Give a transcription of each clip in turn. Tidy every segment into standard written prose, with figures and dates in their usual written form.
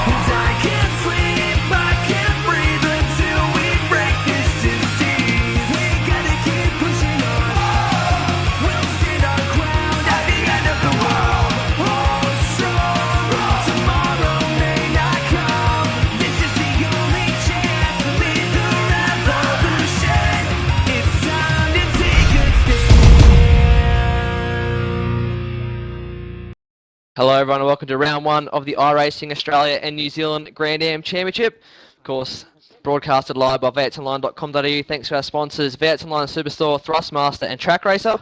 And I can't sleep, I can't breathe until we break this disease. We gotta keep pushing on. We'll stand our ground at the end of the world. Hold strong, tomorrow may not come. This is the only chance to lead the revolution. It's time to take a stand. Hello everyone and welcome to round one of the iRacing Australia and New Zealand Grand Am Championship. Of course, broadcasted live by VeitsOnline.com.au. Thanks to our sponsors, Veits Online Superstore, Thrustmaster and Track Racer.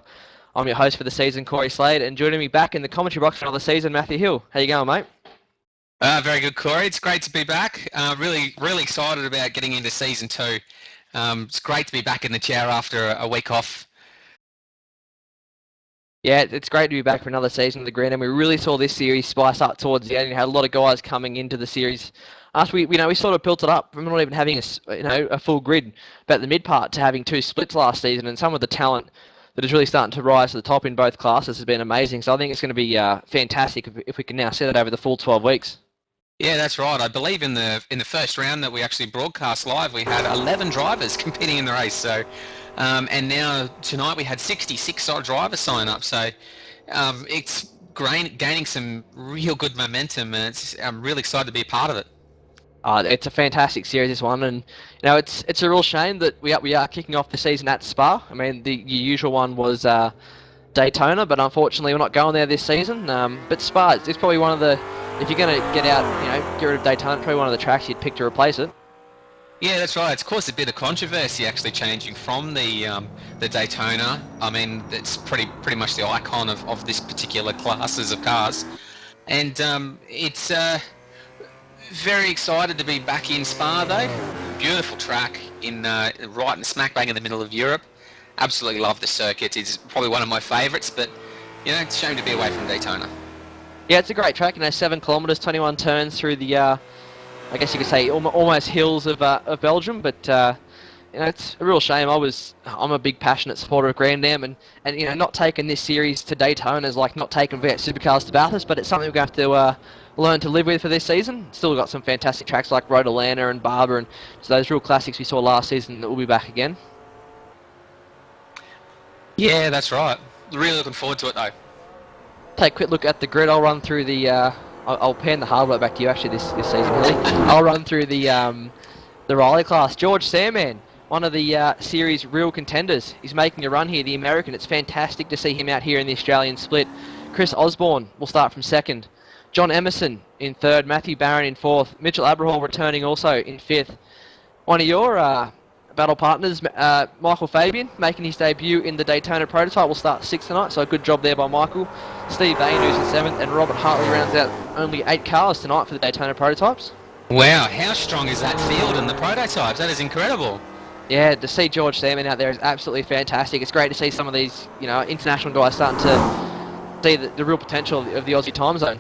I'm your host for the season, Corey Slade, and joining me back in the commentary box for another season, Matthew Hill. How you going, mate? Very good, Corey. It's great to be back. Really excited about getting into season 2. It's great to be back in the chair after a week off. Yeah, it's great to be back for another season of the Grand Am. We really saw this series spice up towards the end. You had a lot of guys coming into the series. After we sort of built it up from not even having a full grid, about the mid part to having 2 splits last season, and some of the talent that is really starting to rise to the top in both classes has been amazing. So I think it's going to be fantastic if we can now set it over the full 12 weeks. Yeah, that's right. I believe in the first round that we actually broadcast live, we had 11 drivers competing in the race. So, and now tonight we had 66 odd drivers sign up. So, it's gaining some real good momentum, and I'm really excited to be a part of it. It's a fantastic series, this one, and it's a real shame that we are kicking off the season at Spa. I mean, the usual one was Daytona, but unfortunately we're not going there this season. But Spa, it's probably one of the, if you're going to get rid of Daytona, it's probably one of the tracks you'd pick to replace it. Yeah, that's right. It's caused a bit of controversy actually changing from the Daytona. I mean, it's pretty much the icon of this particular classes of cars, and it's very excited to be back in Spa though. Beautiful track in right in smack bang in the middle of Europe. Absolutely love the circuit. It's probably one of my favourites, but it's a shame to be away from Daytona. Yeah, it's a great track. 7 kilometres, 21 turns through the, I guess you could say almost hills of Belgium. But it's a real shame. I'm a big passionate supporter of Grand Am, and not taking this series to Daytona is like not taking V8 Supercars to Bathurst, but it's something we're going to have to learn to live with for this season. Still got some fantastic tracks like Road Atlanta and Barber, and so those real classics we saw last season that will be back again. Yeah, that's right. Really looking forward to it though. Take a quick look at the grid. I'll run through the. I'll pan the hardware back to you actually this season. Really, I'll run through the Riley class. George Sandman, one of the series' real contenders, is making a run here. The American. It's fantastic to see him out here in the Australian split. Chris Osborne will start from 2nd. John Emerson in 3rd. Matthew Barron in 4th. Mitchell Aberhall returning also in 5th. One of your battle partners, Michael Fabian, making his debut in the Daytona prototype, will start 6th tonight, so a good job there by Michael. Steve Bain, who's in 7th, and Robert Hartley rounds out only 8 cars tonight for the Daytona prototypes. Wow, how strong is that field in the prototypes? That is incredible. Yeah, to see George Salmon out there is absolutely fantastic. It's great to see some of these, international guys starting to see the real potential of the Aussie time zone.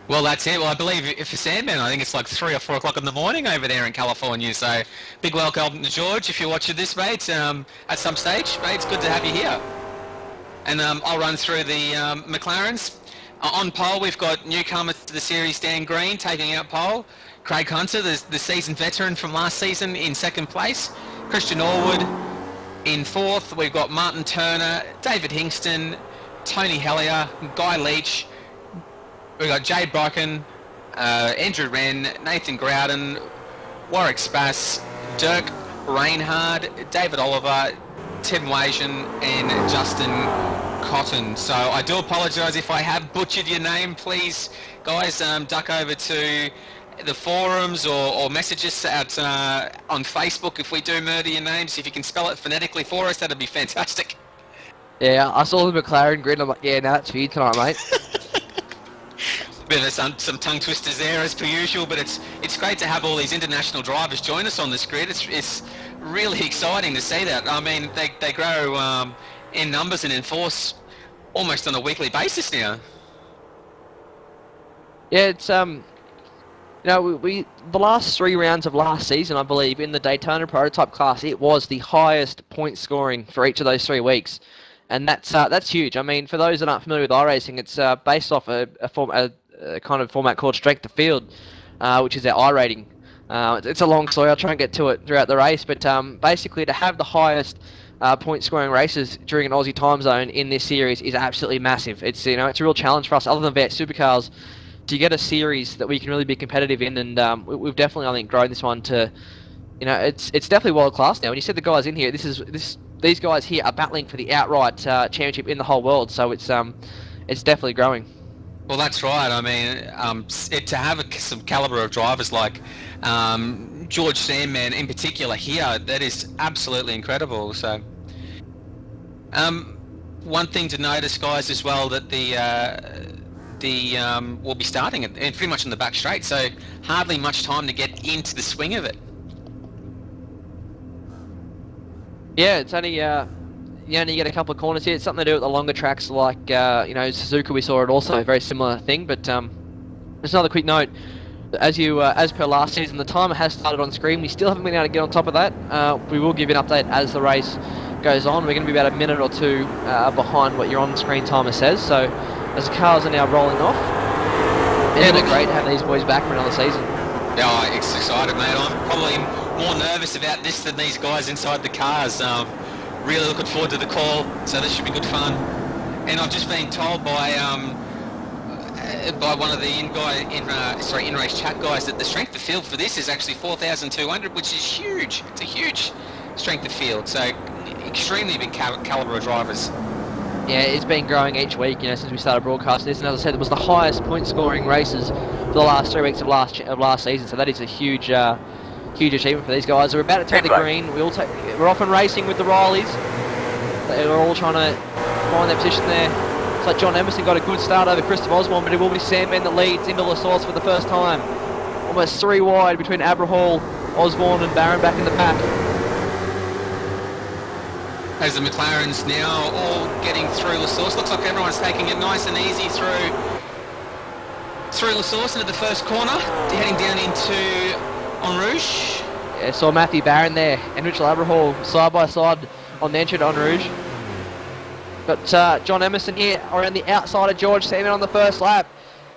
Well, that's it. Well, I believe if for Sandman, I think it's like 3 or 4 o'clock in the morning over there in California. So, big welcome to George if you're watching this, mate. At some stage, mate, it's good to have you here. And I'll run through the McLarens. On pole, we've got newcomer to the series, Dan Green, taking out pole. Craig Hunter, the seasoned veteran from last season, in 2nd place. Christian Norwood in 4th. We've got Martin Turner, David Hingston, Tony Hellier, Guy Leach. We've got Jade Brocken, Andrew Wren, Nathan Grouden, Warwick Spass, Dirk Reinhard, David Oliver, Tim Wajan and Justin Cotton. So I do apologise if I have butchered your name. Please, guys, duck over to the forums or message us out on Facebook if we do murder your names. If you can spell it phonetically for us, that'd be fantastic. Yeah, I saw the McLaren grid and I'm like, yeah, no, that's for you tonight, mate. Bit of some tongue twisters there as per usual, but it's great to have all these international drivers join us on this grid. It's really exciting to see that. I mean, they grow in numbers and in force almost on a weekly basis now. Yeah, it's we the last 3 rounds of last season, I believe, in the Daytona prototype class, it was the highest point scoring for each of those 3 weeks, and that's huge. I mean, for those that aren't familiar with iRacing, it's based off a kind of format called strength of field, which is their I rating. It's a long story. I'll try and get to it throughout the race, but basically to have the highest point scoring races during an Aussie time zone in this series is absolutely massive. It's it's a real challenge for us, other than V8 Supercars, to get a series that we can really be competitive in, and we've definitely, I think, grown this one to, it's definitely world class now. When you said the guys in here, these guys here are battling for the outright championship in the whole world, so it's definitely growing. Well, that's right. I mean, to have some caliber of drivers like George Sandman in particular here, that is absolutely incredible. So, one thing to notice, guys, as well, that we'll be starting it pretty much in the back straight, so hardly much time to get into the swing of it. Yeah, it's only you only get a couple of corners here. It's something to do with the longer tracks, like Suzuka. We saw it also, a very similar thing. But just another quick note: as per last season, the timer has started on screen. We still haven't been able to get on top of that. We will give you an update as the race goes on. We're going to be about a minute or two behind what your on-screen timer says. So as the cars are now rolling off, it's great to have these boys back for another season. Yeah, it's excited, mate. I'm probably more nervous about this than these guys inside the cars. Really looking forward to the call, so this should be good fun. And I've just been told by one of the in-race chat guys that the strength of field for this is actually 4,200, which is huge. It's a huge strength of field, so extremely big caliber of drivers. Yeah, it's been growing each week, since we started broadcasting this. And as I said, it was the highest point-scoring races for the last 3 weeks of last season. So that is a huge achievement for these guys. We're about to take the green. We're off and racing with the Rileys. They're all trying to find their position there. It's like John Emerson got a good start over Christopher Osborne, but it will be Sandman that leads into La Source for the first time. Almost 3 wide between Abrahall, Osborne and Barron back in the pack. As the McLarens now all getting through La Source. Looks like everyone's taking it nice and easy through La Source into the first corner, heading down into En Rouge. Yeah, saw Matthew Barron there and Mitchell Abrahall side by side on the entry to En Rouge. Got John Emerson here around the outside of George Sandman on the first lap.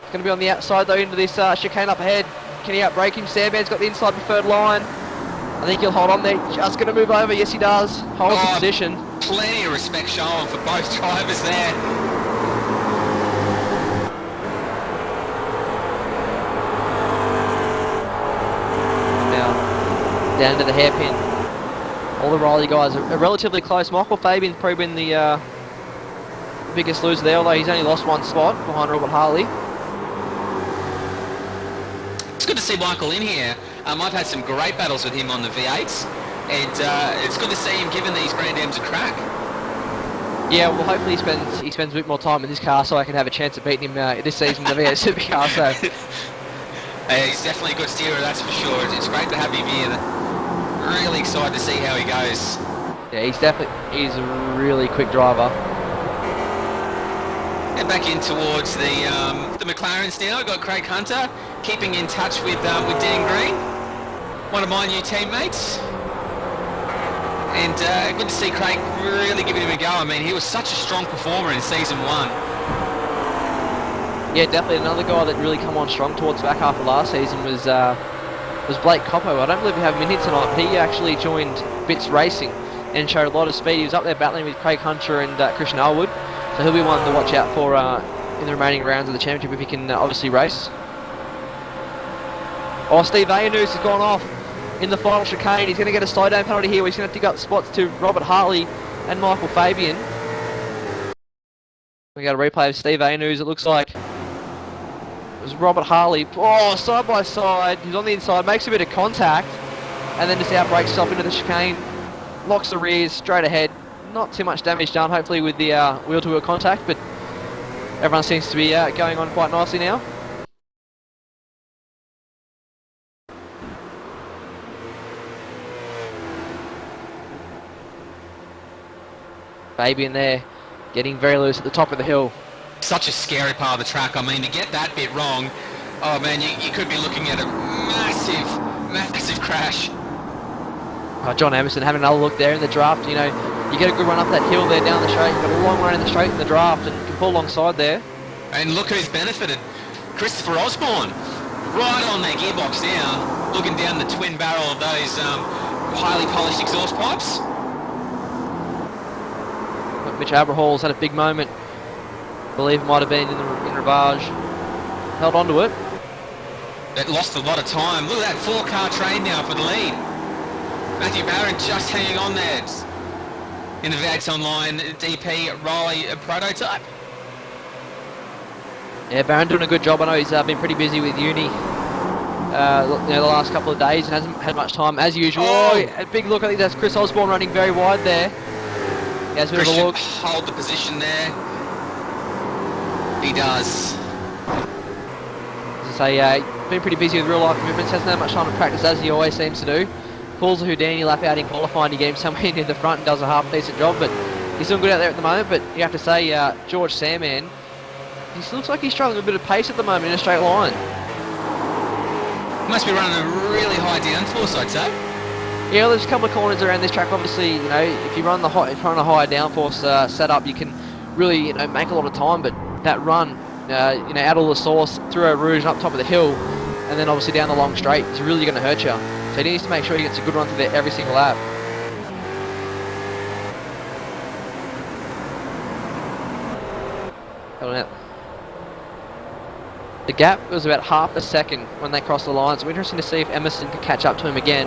It's going to be on the outside though into this chicane up ahead. Can he outbrake him? Sandman's got the inside preferred line. I think he'll hold on there. Just going to move over. Yes, he does. Holds the position. Plenty of respect shown for both drivers there. Now, down to the hairpin. All the Riley guys are relatively close. Michael Fabian's probably been the biggest loser there, although he's only lost 1 spot behind Robert Harley. It's good to see Michael in here. I've had some great battles with him on the V8s, and it's good to see him giving these Grand Ams a crack. Yeah, well, hopefully he spends a bit more time in this car so I can have a chance of beating him this season in the V8 Supercar. So he's definitely a good steerer, that's for sure. It's great to have him here. Really excited to see how he goes. Yeah, he's a really quick driver. And back in towards the McLarens now. We've got Craig Hunter keeping in touch with Dan Green, one of my new teammates. And good to see Craig really giving him a go. I mean, he was such a strong performer in season 1. Yeah, definitely another guy that really come on strong towards the back half of last season was Blake Coppo. I don't believe we have him in here tonight, but he actually joined Bits Racing and showed a lot of speed. He was up there battling with Craig Hunter and Christian Elwood, so he'll be one to watch out for in the remaining rounds of the championship if he can obviously race. Oh, Steve Ayanus has gone off in the final chicane. He's going to get a slowdown penalty here. He's going to dig up spots to Robert Harley and Michael Fabian. We got a replay of Steve Ayanus. It looks like it was Robert Harley. Oh, side by side. He's on the inside, makes a bit of contact, and then just outbrakes himself into the chicane. Locks the rears straight ahead. Not too much damage done, hopefully, with the wheel-to-wheel contact, but everyone seems to be going on quite nicely now. Fabian there, getting very loose at the top of the hill. Such a scary part of the track. I mean, to get that bit wrong, oh man, you could be looking at a massive crash. John Emerson having another look there in the draft. You get a good run up that hill there down the straight. You've got a long run in the straight in the draft and you can pull alongside there. And look who's benefited. Christopher Osborne. right on their gearbox now, looking down the twin barrel of those highly polished exhaust pipes. But Mitch Aberhall's had a big moment. I believe it might have been in Ravage. Held on to it. That lost a lot of time. Look at that 4-car train now for the lead. Matthew Barron just hanging on there. In the VX Online DP Raleigh prototype. Yeah, Barron doing a good job. I know he's been pretty busy with uni the last couple of days and hasn't had much time as usual. Oh. A big look. I think that's Chris Osborne running very wide there. He has a bit of a Christian look. hold the position there. He does. As I say, been pretty busy with real life movements. Hasn't had much time to practice as he always seems to do. Pulls a Houdini lap out in qualifying to get him somewhere near the front and does a half decent job, but he's doing good out there at the moment. But you have to say, George Sandman, he looks like he's struggling with a bit of pace at the moment in a straight line. Must be running a really high downforce, I'd say. Yeah, well, there's a couple of corners around this track. Obviously, you know, if you run a higher downforce setup, you can really, you know, make a lot of time. But that run, you know, out of the source through Eau Rouge and up top of the hill, and then obviously down the long straight, is really going to hurt you. So he needs to make sure he gets a good run through there every single lap. Hold on out. The gap was about half a second when they crossed the line, so we're interested to see if Emerson can catch up to him again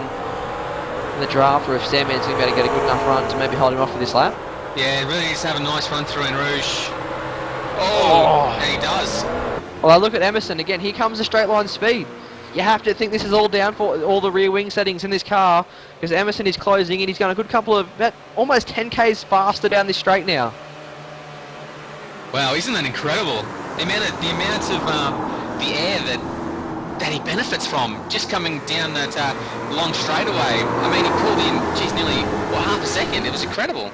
in the draft, or if Sandman's going to be able to get a good enough run to maybe hold him off for this lap. Yeah, really needs to have a nice run through in Rouge. Oh, and he does. Well, I look at Emerson again. Here comes the straight line speed. You have to think this is all down for all the rear wing settings in this car, because Emerson is closing in. He's going a good couple of, about almost 10 k's faster down this straight now. Wow, isn't that incredible? The amount of the air that he benefits from just coming down that long straightaway. I mean, he pulled in, geez, nearly half a second. It was incredible.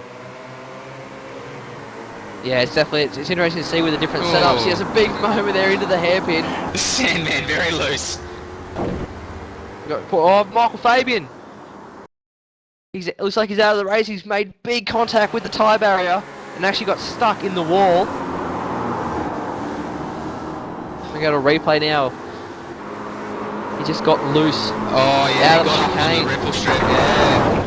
Yeah, it's definitely it's interesting to see with the different setups. He has a big moment there into the hairpin. The Sandman very loose. Oh, Michael Fabian. It looks like he's out of the race. He's made big contact with the tyre barrier and actually got stuck in the wall. We go to replay now. He just got loose. Oh yeah, out he of got the up on chicane. the ripple strip. Yeah.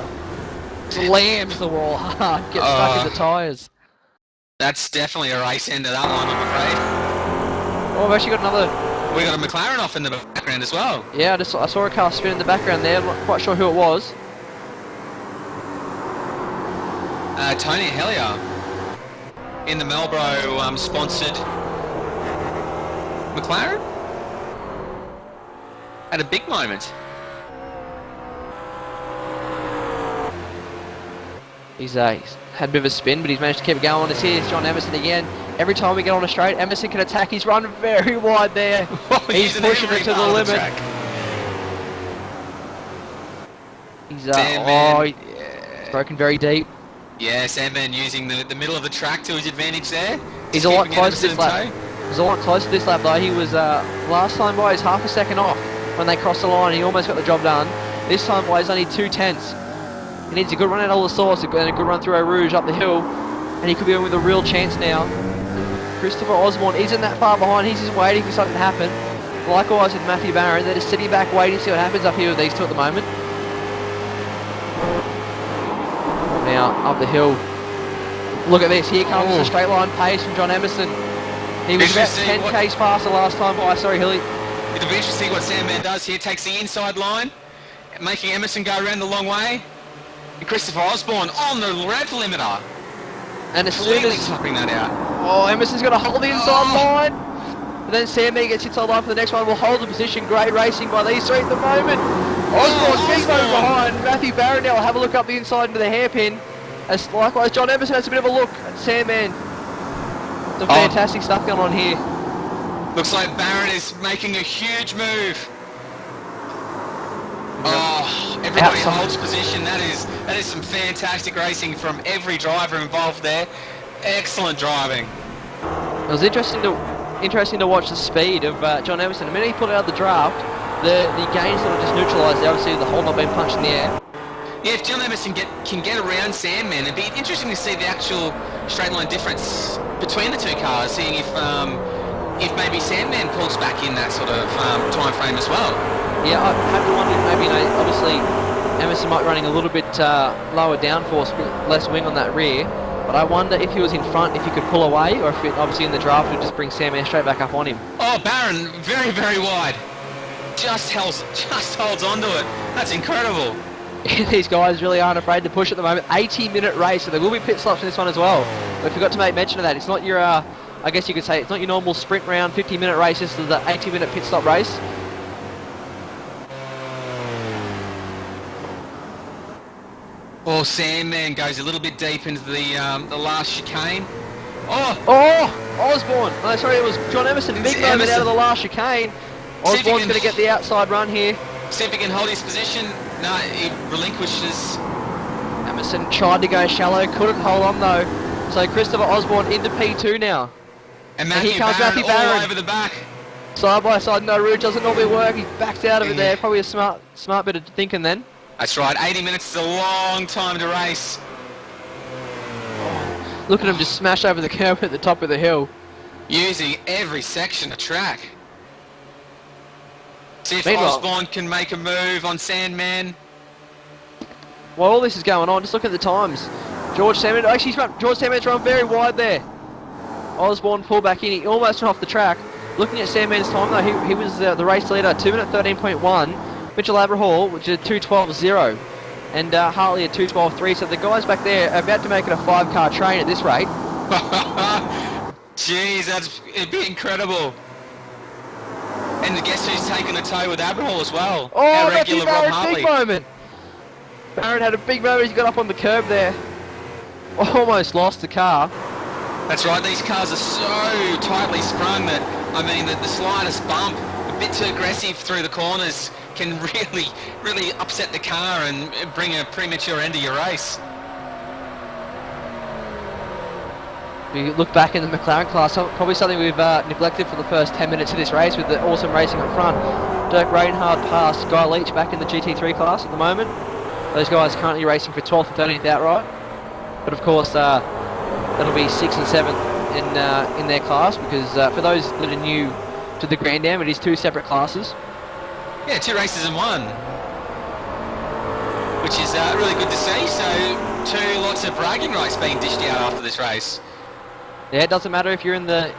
Slams the wall hard. Gets stuck in the tyres. That's definitely a race end of that one, I'm afraid. Oh, I've actually got another. We got a McLaren off in the background as well. Yeah, I saw a car spin in the background there. I'm not quite sure who it was. Tony Hellier in the Marlboro sponsored McLaren. Had a big moment. He's had a bit of a spin, but he's managed to keep it going. As here's John Emerson again. Every time we get on a straight, Emerson can attack. He's run very wide there. He's pushing it to the limit. He's he's broken very deep. Yeah, Sandman using the middle of the track to his advantage there. He's a lot closer to this lap. He's a lot closer to this lap though. He was last time by he's half a second off when they crossed the line. He almost got the job done. This time by he's only 2/10. He needs a good run out of the source and a good run through Eau Rouge up the hill, and he could be in with a real chance now. Christopher Osborne isn't that far behind. He's just waiting for something to happen. Likewise with Matthew Barron, they're just sitting back waiting to see what happens up here with these two at the moment. Now up the hill. Look at this. Here comes the straight line pace from John Emerson. He was about 10 k's faster last time by. Sorry, Hilly. It'll be interesting to see what Sandman does here. Takes the inside line, making Emerson go around the long way. And Christopher Osborne on the rev limiter. And as soon Completely as topping that out. oh, Emerson's going to hold the inside line. And then Sandman gets inside line for the next one. Will hold the position. Great racing by these three at the moment. Osborne's big move behind. Matthew Barron now will have a look up the inside into the hairpin. As likewise, John Emerson has a bit of a look at Sandman. Some fantastic stuff going on here. Looks like Barron is making a huge move. Oh, everybody holds position. That is some fantastic racing from every driver involved there. Excellent driving. It was interesting to watch the speed of John Emerson. The minute he pulled out of the draft, the gains sort of just neutralised. Obviously, the hole not being punched in the air. Yeah, if John Emerson can get around Sandman, it'd be interesting to see the actual straight line difference between the two cars, seeing if if maybe Sandman pulls back in that sort of time frame as well. Yeah, I have to wonder if maybe, obviously Emerson might be running a little bit lower downforce, less wing on that rear. But I wonder if he was in front, if he could pull away, or if it, obviously in the draft would just bring Sandman straight back up on him. Oh, Barron, very, very wide. Just holds on to it. That's incredible. These guys really aren't afraid to push at the moment. 80-minute race, so there will be pit stops in this one as well. But I forgot to make mention of that. It's not your, I guess you could say, it's not your normal sprint round 50-minute race. This is the 80-minute pit stop race. Oh, Sandman goes a little bit deep into the last chicane. Oh, Oh, Osborne. No, sorry, it was John Emerson. Big moment Emerson. out of the last chicane. Osborne's going to get the outside run here. see if he can hold his position. No, he relinquishes. Emerson tried to go shallow, couldn't hold on though. So Christopher Osborne into P2 now. And And here Matthew comes Barron Matthew all Barron. over the back. Side by side, no route, doesn't normally work. He backs out of it there. Probably a smart bit of thinking then. That's right, 80 minutes is a long time to race. Look at him just smash over the curb at the top of the hill. Using every section of track. See if Meanwhile- Osborne can make a move on Sandman. While all this is going on, just look at the times. George Sandman, actually, George Sandman's run very wide there. Osborne pulled back in, he almost went off the track. Looking at Sandman's time though, he was the race leader, 2 minute 13.1. Mitchell Aberhall, which is 2:12.0. And Hartley at 2:12.3. So the guys back there are about to make it a 5-car train at this rate. Jeez, it'd be incredible. And guess who's taking a tow with Aberhall as well? Oh, Our Matthew regular Rob Barron, Hartley. big moment. Barron had a big moment, he got up on the curb there. Almost lost the car. That's right, these cars are so tightly sprung that, I mean, the slightest bump, a bit too aggressive through the corners, can really upset the car and bring a premature end to your race. We look back in the McLaren class, probably something we've neglected for the first 10 minutes of this race with the awesome racing up front. Dirk Reinhard passed Guy Leach back in the GT3 class at the moment. Those guys currently racing for 12th and 13th outright. But of course, that'll be 6th and 7th in their class because for those that are new to the Grand Am, it is 2 separate classes. Yeah, 2 races in 1. Which is really good to see, so 2 lots of bragging rights being dished out after this race. Yeah, it doesn't matter if you're in the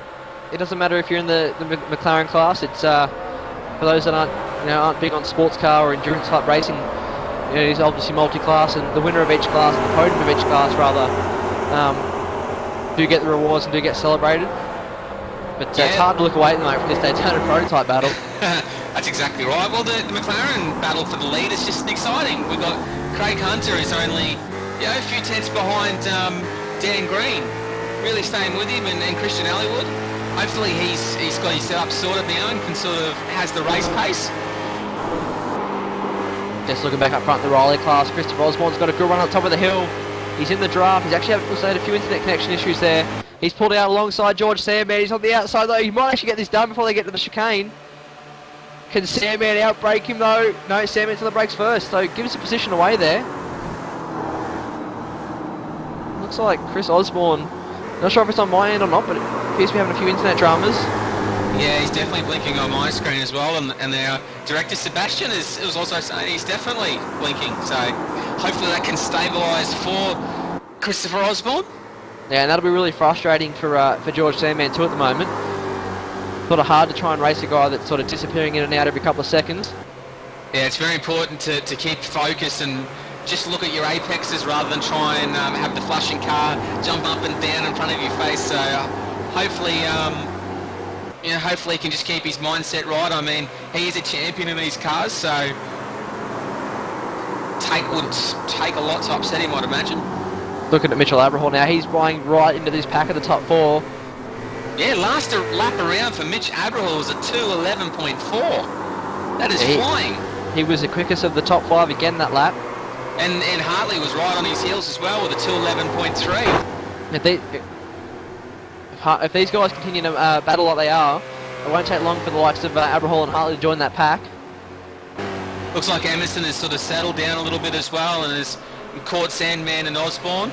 McLaren class. It's for those that aren't big on sports car or endurance type racing. It's obviously multi-class, and the winner of each class, and the podium of each class rather, do get the rewards and do get celebrated. But it's Yeah. hard to look away at the moment from this Daytona prototype battle. That's exactly right. Well, the McLaren battle for the lead is just exciting. We've got Craig Hunter is only a few tenths behind Dan Green, really staying with him, and Christian Hollywood. Hopefully he's got his setup sorted now and can sort of has the race pace. Just looking back up front in the Riley class, Christopher Osborne's got a good run on top of the hill. He's in the draft. He's actually had a few internet connection issues there. He's pulled out alongside George Sandman. He's on the outside though. He might actually get this done before they get to the chicane. Can Sandman outbrake him though? No, Sandman's on the brakes first, so give us a position away there. Looks like Chris Osborne, not sure if it's on my end or not, but it appears to be having a few internet dramas. Yeah, he's definitely blinking on my screen as well, and their director Sebastian was also saying he's definitely blinking. So hopefully that can stabilise for Christopher Osborne. Yeah, and that'll be really frustrating for George Sandman too at the moment. Sort of hard to try and race a guy that's sort of disappearing in and out every couple of seconds. Yeah, it's very important to keep focus and just look at your apexes rather than try and have the flashing car jump up and down in front of your face. So hopefully, hopefully he can just keep his mindset right. I mean, he is a champion in these cars, so would take a lot to upset him, I'd imagine. Looking at Mitchell Aberhall now, he's flying right into this pack of the top 4. Yeah, last lap around for Mitch Aberhall was a 2:11.4. That is flying. He was the quickest of the top 5 again that lap. And Hartley was right on his heels as well with a 2:11.3. If these guys continue to battle like they are, it won't take long for the likes of Aberhall and Hartley to join that pack. Looks like Emerson has sort of settled down a little bit as well and has caught Sandman and Osborne.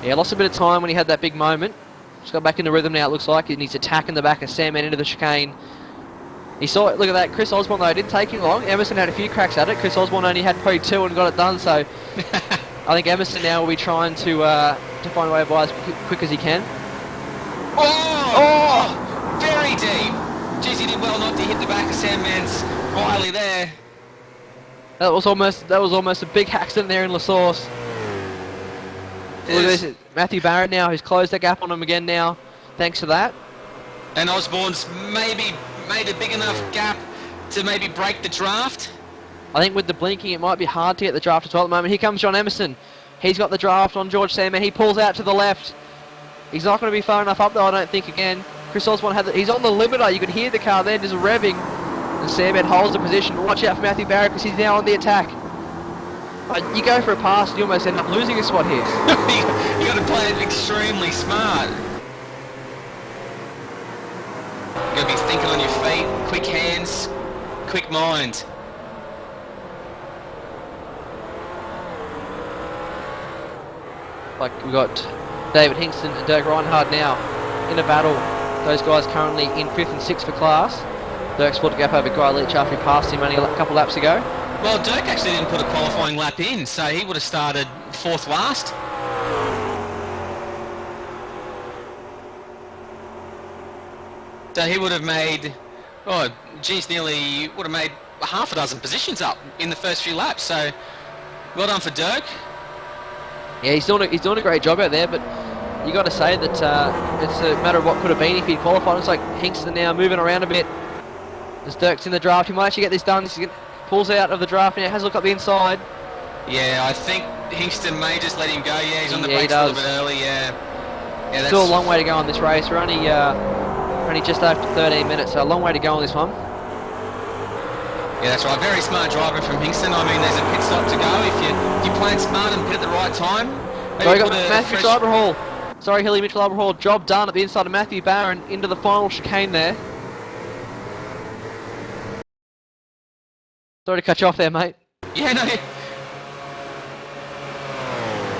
Yeah, lost a bit of time when he had that big moment. Just got back into rhythm now, it looks like. And he's attacking the back of Sam and into the chicane. He saw it, look at that. Chris Osborne, though, it didn't take him long. Emerson had a few cracks at it. Chris Osborne only had probably 2 and got it done, so I think Emerson now will be trying to find a way by as quick as he can. Oh! Very deep. Jeez, he did well not to hit the back of Sandman's Riley there. That was almost a big accident there in La Source. Look at this, Matthew Barrett now, who's closed that gap on him again now, thanks to that. And Osborne's maybe made a big enough gap to maybe break the draft. I think with the blinking, it might be hard to get the draft as well at the moment. Here comes John Emerson. He's got the draft on George Sandman. He pulls out to the left. He's not going to be far enough up though, I don't think, again. Chris Osborne he's on the limiter. You could hear the car there just revving. And Sandman holds the position. Watch out for Matthew Barrett because he's now on the attack. You go for a pass and you almost end up losing a spot here. You got to play it extremely smart. You got to be thinking on your feet, quick hands, quick mind. Like we've got David Hingston and Dirk Reinhardt now in a battle. Those guys currently in 5th and 6th for class. Dirk split a gap over Guy Leach after he passed him only a couple laps ago. Well, Dirk actually didn't put a qualifying lap in, so he would have started 4th last. So he would have made, oh, geez, nearly would have made half a dozen positions up in the first few laps. So, well done for Dirk. Yeah, he's doing a great job out there, but you got to say that it's a matter of what could have been if he'd qualified. It's like Hingston now moving around a bit. As Dirk's in the draft, he might actually get this done. He pulls out of the draft and has a look up the inside. Yeah, I think Hingston may just let him go. Yeah, he's on the Yeah, he brakes a little does. bit early. Yeah, that's Still a long way to go on this race. We're only just after 13 minutes, so a long way to go on this one. Yeah, that's right. Very smart driving from Hingston. I mean, there's a pit stop to go. If you plan smart and pit at the right time. So we got Matthew Cyberhall. Sorry, Hilly Mitchell Cyberhall. Job done at the inside of Matthew Barron into the final chicane there. Sorry to cut you off there, mate. Yeah, no.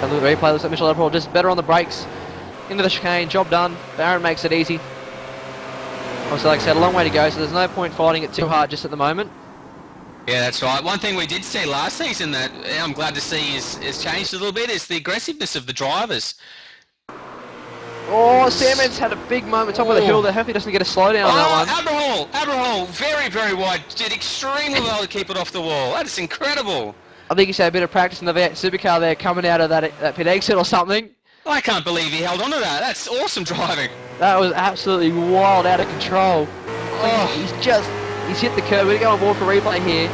Have a look at the replay. Looks like Mitchell Cyberhall just better on the brakes. Into the chicane. Job done. Barron makes it easy. Obviously, like I said, a long way to go, so there's no point fighting it too hard just at the moment. Yeah, that's right. One thing we did see last season that I'm glad to see is changed a little bit is the aggressiveness of the drivers. Oh, Sandman's had a big moment top of the hill there. Hopefully he doesn't get a slowdown on that one. Aberhall, very, very wide. Did extremely well to keep it off the wall. That is incredible. I think he's had a bit of practice in the V8 supercar there coming out of that pit exit or something. I can't believe he held on to that. That's awesome driving. That was absolutely wild, out of control. Oh, He's hit the curb. We're going to go on board for replay here.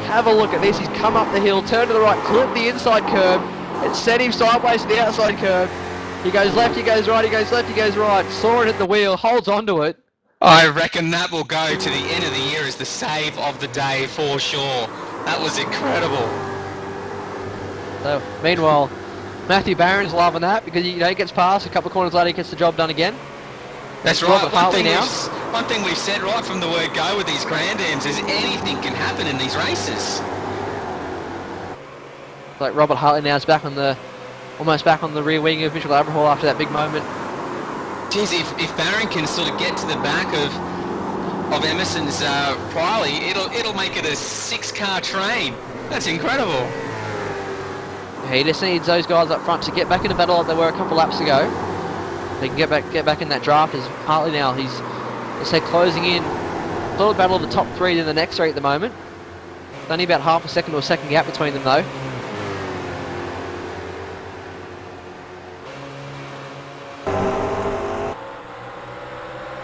Have a look at this. He's come up the hill, turned to the right, clipped the inside curb. It sent him sideways to the outside curb. He goes left, he goes right, he goes left, he goes right. Saw it at the wheel, holds onto it. I reckon that will go to the end of the year as the save of the day for sure. That was incredible. So, meanwhile, Matthew Barron's loving that because he gets past, a couple of corners later he gets the job done again. That's Robert right. Hartley now. One thing we've said right from the word go with these Grand Ams is anything can happen in these races. Like Robert Hartley now is back on the, almost back on the rear wing of Mitchell Aberhall after that big moment. Geez, if Barron can sort of get to the back of Emerson's Priley, it'll make it a 6-car train. That's incredible. He just needs those guys up front to get back in the battle like they were a couple laps ago. They can get back in that draft as Hartley now. He's, let's say, closing in. Sort of battle of the top 3 in the next 3 at the moment. It's only about half a second or a second gap between them though.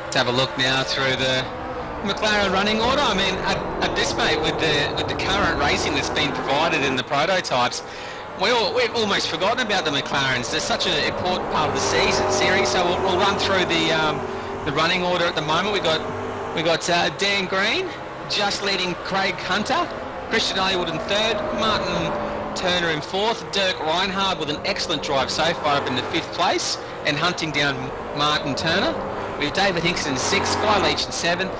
Let's have a look now through the McLaren running order. I mean, at this rate, with the current racing that's been provided in the prototypes, we've almost forgotten about the McLarens. They're such an important part of the series. So we'll run through the running order at the moment. We got Dan Green just leading Craig Hunter, Christian Hollywood in 3rd, Martin Turner in 4th, Dirk Reinhardt with an excellent drive so far up in the 5th place and hunting down Martin Turner. We have David Hingston in 6th, Guy Leach in 7th,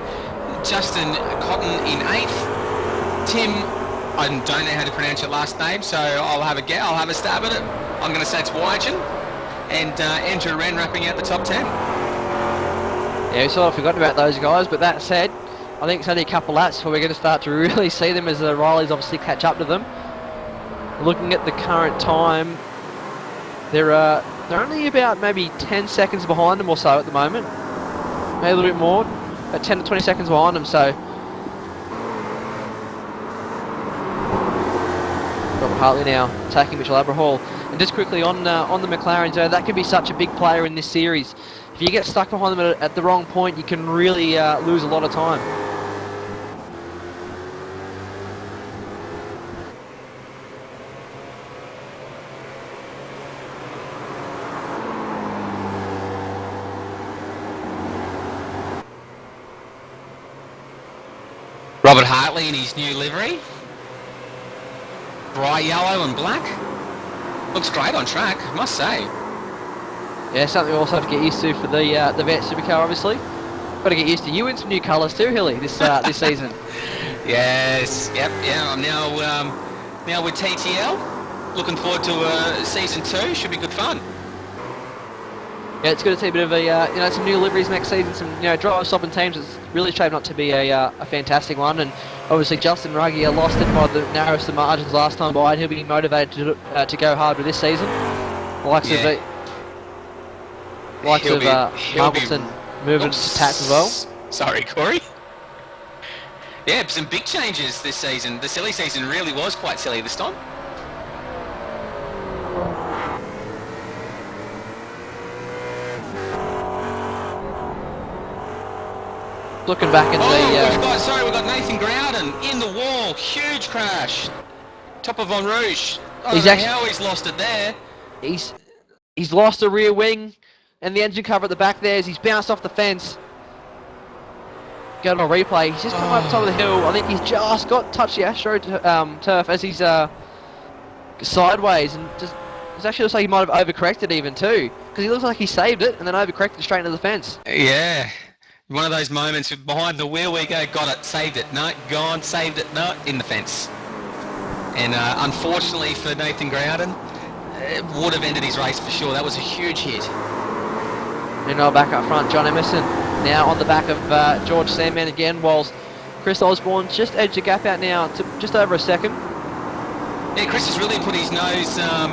Justin Cotton in 8th, Tim, I don't know how to pronounce your last name, so I'll have a stab at it. I'm going to say it's Wygen. and Andrew Wren wrapping out the top 10. Yeah, we sort of forgotten about those guys, but that said, I think it's only a couple laps before we're going to start to really see them as the Rileys obviously catch up to them. Looking at the current time, they're only about maybe 10 seconds behind them or so at the moment. Maybe a little bit more, about 10 to 20 seconds behind them, so. Robert Hartley now attacking Mitchell Abrahall. And just quickly on the McLarens, that could be such a big player in this series. If you get stuck behind them at the wrong point, you can really lose a lot of time. Robert Hartley in his new livery. Bright yellow and black. Looks great on track, I must say. Yeah, something we also have to get used to for the Vet Supercar, obviously. Got to get used to you in some new colours too, Hilly, this this season. Yes, yep, yeah. I'm now with TTL. Looking forward to season 2. Should be good fun. Yeah, it's good to see a bit of a some new liveries next season, some driver stopping teams. It's really shaping up to be a fantastic one, and obviously Justin Ruggie lost it by the narrowest of margins last time by, and he'll be motivated to go hard with this season. The likes of Hamilton moving to Pats as well. Sorry, Corey. Yeah, some big changes this season. The silly season really was quite silly this time. Looking back at we've got Nathan Grouden in the wall. Huge crash. Top of Von Rouge. I don't know how he's lost it there. He's lost the rear wing and the engine cover at the back there as he's bounced off the fence. Going on replay, he's just come up the top of the hill. I think he's just got touched the Astro turf as he's sideways, and just it actually looks like he might have overcorrected even too, because he looks like he saved it and then overcorrected straight into the fence. Yeah. One of those moments behind the wheel we go, got it, saved it, no, gone, saved it, no, in the fence. And unfortunately for Nathan Grouden, it would have ended his race for sure. That was a huge hit. And now back up front, John Emerson now on the back of George Sandman again, whilst Chris Osborne just edged the gap out now to just over a second. Yeah, Chris has really put his nose to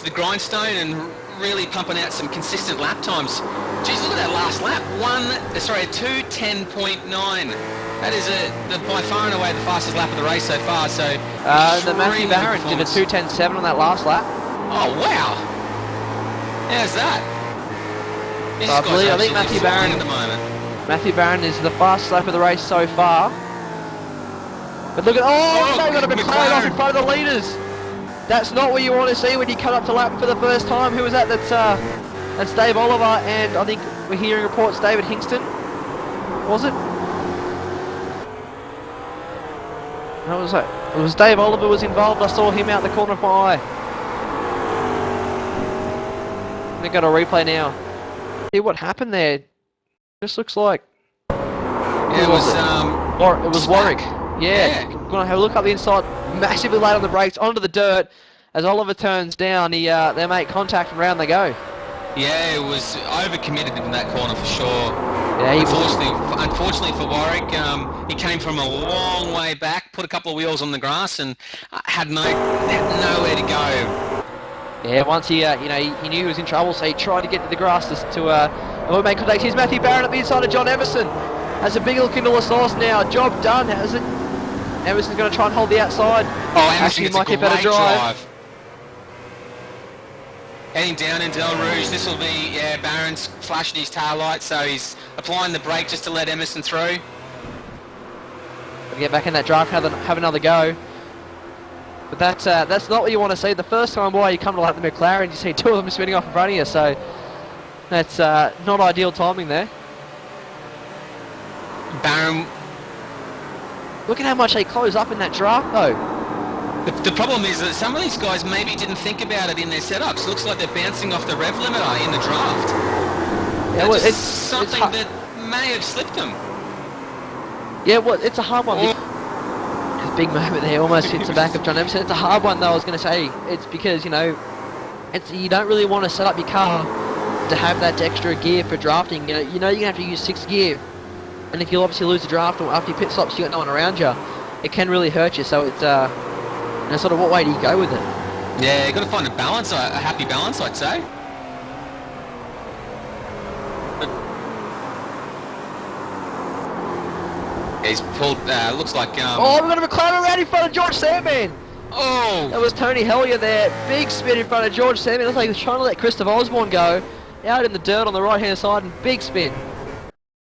the grindstone and really pumping out some consistent lap times. Geez, look at that last lap. 2:10.9. That is by far and away the fastest lap of the race so far. So the Matthew Barron did a 2:10.7 on that last lap. Oh wow! How's that? I think Matthew Barron at the moment. Matthew Barron is the fastest lap of the race so far. But look at they got a McLaren off in front of the leaders. That's not what you want to see when you come up to lap for the first time. Who was that? That's Dave Oliver, and I think we're hearing reports David Hingston. Was it? How was that? It was Dave Oliver was involved. I saw him out the corner of my eye. They got a replay now. See what happened there. Just looks like. It was Warwick. Yeah. Gonna have a look up the inside. Massively late on the brakes, onto the dirt. As Oliver turns down, they make contact and round they go. Yeah, it was overcommitted in that corner for sure. Yeah, unfortunately for Warwick, he came from a long way back, put a couple of wheels on the grass, and had nowhere to go. Yeah, once he knew he was in trouble, so he tried to get to the grass to make contact. Here's Matthew Barron at the inside of John Everson. Has a big look into the source now. Job done, has it? Emerson's going to try and hold the outside. Emerson gets a great drive. Heading down into El Rouge, this will be, Barron's flashing his tail light, so he's applying the brake just to let Emerson through. Get back in that drive, have another go. But that's not what you want to see. The first time you come to the McLaren, you see two of them spinning off in front of you, so that's not ideal timing there. Barron. Look at how much they close up in that draft, though. The problem is that some of these guys maybe didn't think about it in their setups. Looks like they're bouncing off the rev limiter in the draft. Yeah, well, it's something that may have slipped them. Yeah, well, it's a hard one. A big moment there, almost hits the back of John Emerson. It's a hard one, though, I was going to say. It's because, And so you don't really want to set up your car to have that extra gear for drafting. You know you're going to have to use 6th gear. And if you obviously lose the draft or after your pit stops you got no one around you, it can really hurt you. So it's, sort of what way do you go with it? Yeah, you got to find a balance, a happy balance, I'd say. He's pulled, looks like, Oh, we've got a McLaren right in front of George Sandman! That oh! was Tony Hellier there. Big spin in front of George Sandman. Looks like he was trying to let Christopher Osborne go. Out in the dirt on the right-hand side and big spin.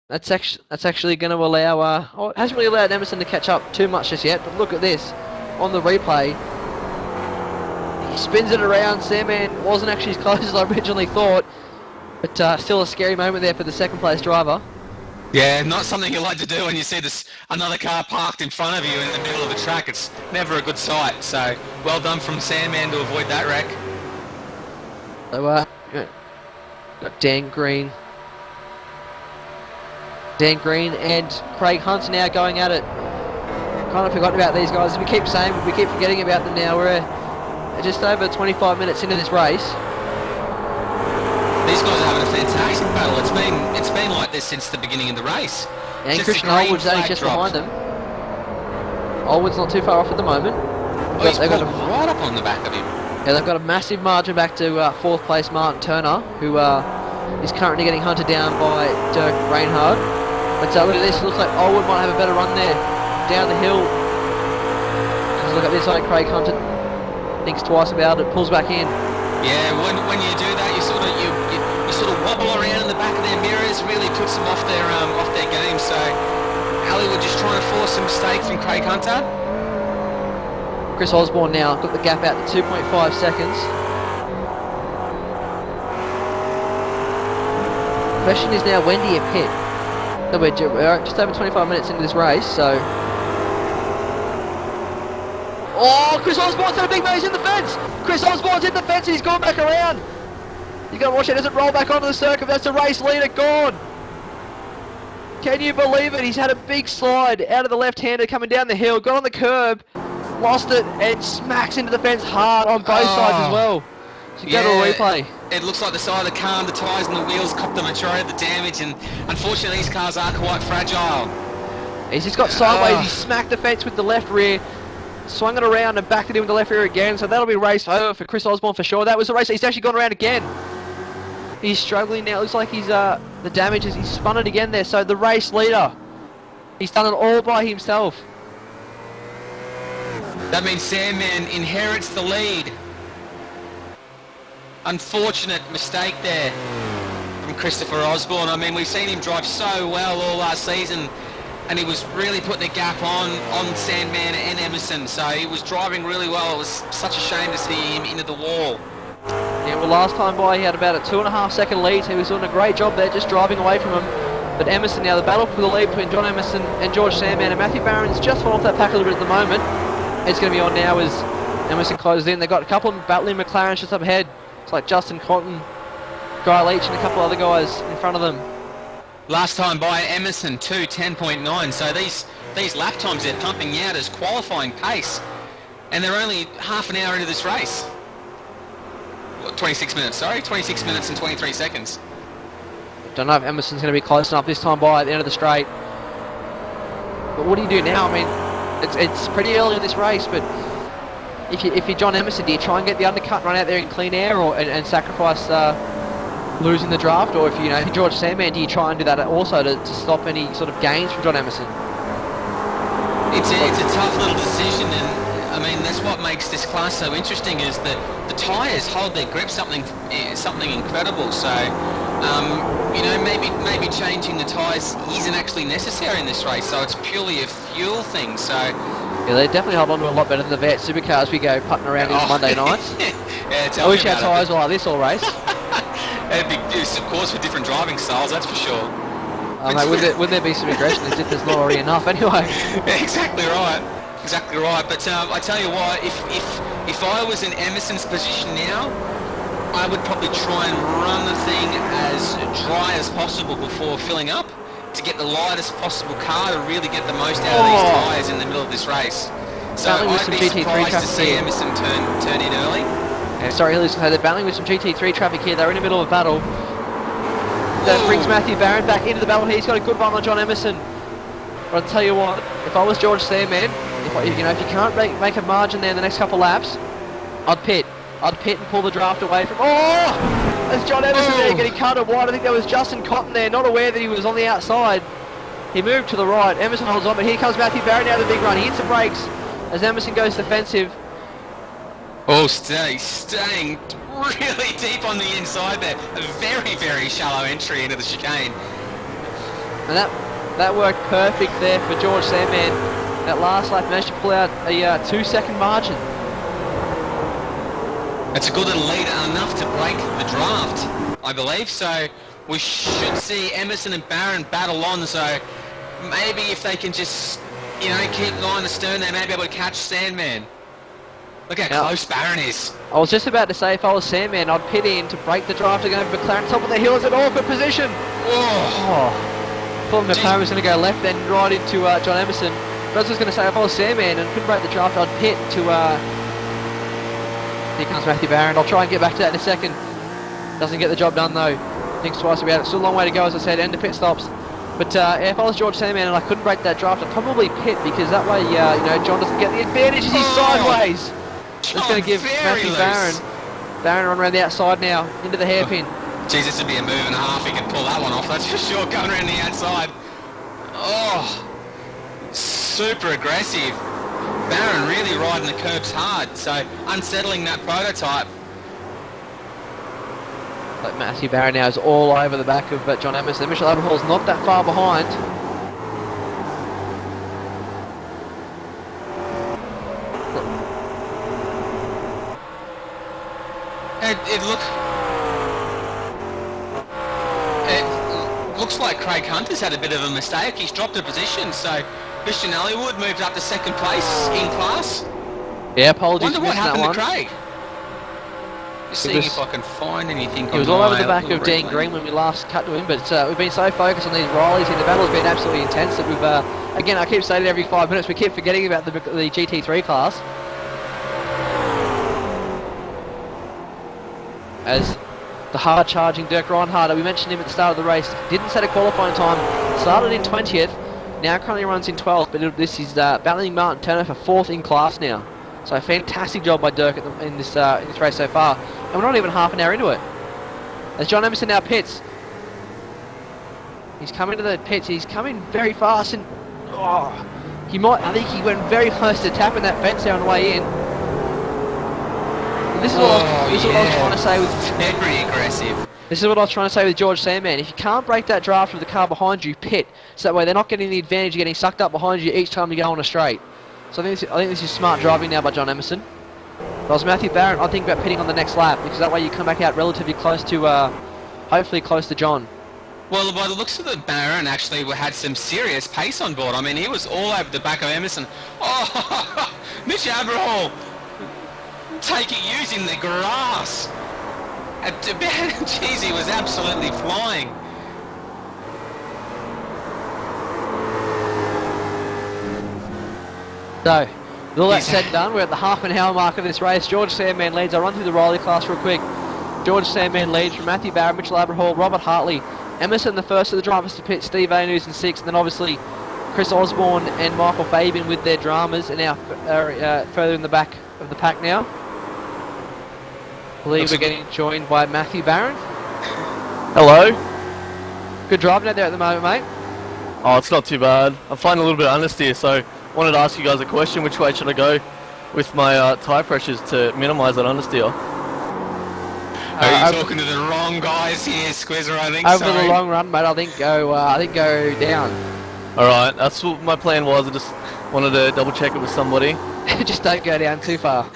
That's actually going to allow... it hasn't really allowed Emerson to catch up too much just yet, but look at this. On the replay, he spins it around. Sandman wasn't actually as close as I originally thought, but still a scary moment there for the second place driver. Yeah, not something you like to do when you see this another car parked in front of you in the middle of the track. It's never a good sight. So well done from Sandman to avoid that wreck. So got Dan Green. Dan Green and Craig Hunt now going at it. Kind of forgotten about these guys. We keep saying, we keep forgetting about them now. We're just over 25 minutes into this race. These guys are having a fantastic battle. It's been like this since the beginning of the race. And Just Christian a green Allwood's only flag just dropped. behind them. Allwood's not too far off at the moment. Oh, he's They've got pulled right up on the back of him. Yeah, they've got a massive margin back to 4th place Martin Turner, who is currently getting hunted down by Dirk Reinhardt. But look at this, looks like Allwood might have a better run there, down the hill. Just look at this, like Craig Hunter thinks twice about it, pulls back in. Yeah, when you do that, you sort of wobble around in the back of their mirrors, really puts them off their game. So Hollywood just trying to force a mistake from Craig Hunter. Chris Osborne now got the gap out to 2.5 seconds. Question is now, when do you pit? So we're just over 25 minutes into this race, so... Oh, Chris Osborne's done a big move, he's in the fence! Chris Osborne's in the fence and he's gone back around! You gotta watch it as it roll back onto the circuit, that's the race leader gone! Can you believe it? He's had a big slide out of the left-hander coming down the hill, got on the curb, lost it, and smacks into the fence hard on both sides as well. So go to a replay. It looks like the side of the car and the tyres and the wheels copped the majority of the damage, and unfortunately these cars are quite fragile. He's just got sideways, he smacked the fence with the left rear, swung it around and backed it in with the left rear again, so that'll be race over for Chris Osborne for sure. That was the race, he's actually gone around again. He's struggling now, it looks like he's, the damage is, he's spun it again there, so the race leader, he's done it all by himself. That means Sandman inherits the lead. Unfortunate mistake there from Christopher Osborne. I mean, we've seen him drive so well all last season, and he was really putting the gap on Sandman and Emerson, so he was driving really well. It was such a shame to see him into the wall. Yeah, well, last time by he had about a 2.5 second lead, so he was doing a great job there just driving away from him. But Emerson now, the battle for the lead between John Emerson and George Sandman, and Matthew Barron's just fallen off that pack a little bit at the moment. It's going to be on now as Emerson closes in. They've got a couple of battling McLarens just up ahead. It's like Justin Cotton, Guy Leach and a couple other guys in front of them. Last time by Emerson, 2:10.9, so these lap times they're pumping out as qualifying pace, and they're only half an hour into this race. 26 minutes, sorry, 26 minutes and 23 seconds. Don't know if Emerson's going to be close enough this time by at the end of the straight. But what do you do now? I mean, it's pretty early in this race, but if you're John Emerson, do you try and get the undercut, run out there in clean air, or and sacrifice losing the draft, or if you're George Sandman, do you try and do that also to stop any sort of gains from John Emerson? It's a tough little decision, and I mean that's what makes this class so interesting is that the tyres hold their grip something incredible. So maybe changing the tyres isn't actually necessary in this race. So it's purely a fuel thing. So yeah, they definitely hold on to a lot better than the Vet supercars we go putting around in Monday nights. Yeah, I wish our tyres were like this all race. It'd be, of course, for different driving styles, that's for sure. Mate, wouldn't there be some aggression as if there's not already enough anyway? Yeah, exactly right. Exactly right. But I tell you what, if I was in Emerson's position now, I would probably try and run the thing as dry as possible before filling up to get the lightest possible car to really get the most out of these tyres in the middle of this race. So I'd be surprised to see Emerson turn in early. And sorry, they're battling with some GT3 traffic here. They're in the middle of a battle. That brings Matthew Barron back into the battle here. He's got a good run on John Emerson. But I'll tell you what, if I was George Sandman, if you can't make a margin there in the next couple laps, I'd pit. I'd pit and pull the draft away from... Oh! There's John Emerson there getting cut wide. I think there was Justin Cotton there, not aware that he was on the outside. He moved to the right. Emerson holds on, but here comes Matthew Barron now, the big run. He hits the brakes as Emerson goes defensive. Oh, staying really deep on the inside there. A very, very shallow entry into the chicane. And that worked perfect there for George Sandman. That last lap managed to pull out a 2-second margin. It's a good little lead, enough to break the draft, I believe. So we should see Emerson and Barron battle on. So maybe if they can just, keep an eye on the stern, they may be able to catch Sandman. Look how close Barron is. I was just about to say, if I was Sandman, I'd pit in to break the draft again for McLaren. Top of the hill is an awkward position. Thought McLaren was going to go left then right into John Emerson. But I was just going to say, if I was Sandman and couldn't break the draft, I'd pit to... Here comes Matthew Barron. I'll try and get back to that in a second. Doesn't get the job done though. Thinks twice about it. Still a long way to go, as I said, end of pit stops. But if I was George Sandman and I couldn't break that draft, I'd probably pit, because that way, John doesn't get the advantage as he's sideways. It's going to give Matthew Barron run around the outside now, into the hairpin. Geez, this would be a move and a half. He could pull that one off, that's for sure, going around the outside. Oh, super aggressive. Barron really riding the curbs hard, so unsettling that prototype. But Matthew Barron now is all over the back of John Emerson. Mitchell Aberhall's not that far behind. It looks like Craig Hunter's had a bit of a mistake. He's dropped a position, so Christian Ellywood moved up to second place in class. Yeah, apologies. Wonder what happened to Craig. Just seeing if I can find anything. He was all over the back of Dean Green when we last cut to him, but we've been so focused on these Rileys here. The battle's been absolutely intense that we've, again, I keep saying it every 5 minutes, we keep forgetting about the GT3 class. As the hard-charging Dirk Reinhardt, we mentioned him at the start of the race, didn't set a qualifying time, started in 20th, now currently runs in 12th, but this is battling Martin Turner for 4th in class now. So a fantastic job by Dirk in this race so far, and we're not even half an hour into it. As John Emerson now pits, he's coming to the pits. He's coming very fast, and I think he went very close to tapping that fence there on the way in. And this is what I was trying to say with very aggressive. This is what I was trying to say with George Sandman. If you can't break that draft with the car behind you, pit. So that way they're not getting the advantage of getting sucked up behind you each time you go on a straight. So I think this is smart driving now by John Emerson. If I was Matthew Barron, I'd think about pitting on the next lap, because that way you come back out relatively close to, hopefully close to John. Well, by the looks of the Barron, actually, we had some serious pace on board. I mean, he was all over the back of Emerson. Oh, Mitch Aberhall using the grass. Jeez, he was absolutely flying. So, with all that said and done, we're at the half an hour mark of this race. George Sandman leads. I'll run through the Riley class real quick. George Sandman leads from Matthew Barron, Mitchell Aberhall, Robert Hartley, Emerson the first of the drivers to pit, Steve Anews in 6th, and then obviously Chris Osborne and Michael Fabian with their dramas, and now further in the back of the pack now. I believe we're getting joined by Matthew Barron. Hello. Good driving out there at the moment, mate. Oh, it's not too bad. I'm finding a little bit of understeer, so wanted to ask you guys a question. Which way should I go with my tyre pressures to minimise that understeer? Are you talking to the wrong guys here, Squizzer, I think? Over the long run, mate, I think go down. Alright, that's what my plan was. I just wanted to double check it with somebody. Just don't go down too far.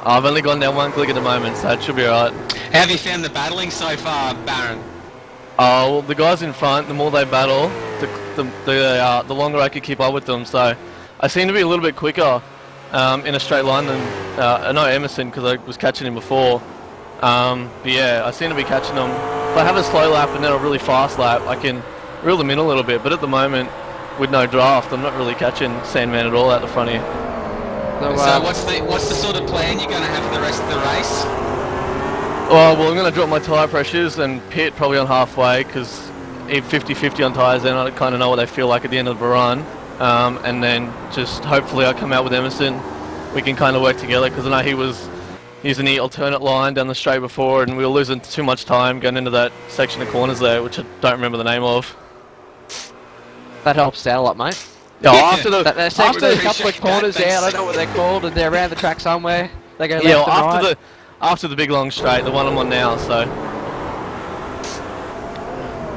I've only gone down one click at the moment, so it should be alright. How have you found the battling so far, Barron? Well, the guys in front, the more they battle, the longer I could keep up with them. So I seem to be a little bit quicker in a straight line than I know Emerson, because I was catching him before. But yeah, I seem to be catching them. If I have a slow lap and then a really fast lap, I can reel them in a little bit. But at the moment, with no draft, I'm not really catching Sandman at all out the front here. So, So what's the sort of plan you're going to have for the rest of the race? Well, I'm going to drop my tyre pressures and pit probably on halfway because 50-50 on tyres, then I kind of know what they feel like at the end of the run. And then just hopefully I come out with Emerson. We can kind of work together because I know he was using the alternate line down the straight before and we were losing too much time going into that section of corners there, which I don't remember the name of. that helps out a lot, mate. Yeah, after the That second, there's a couple of appreciate corners that, there, I thanks. don't know what they're called, and they're around the track somewhere. They go left yeah, and after right. after the big long straight, the one I'm on now. So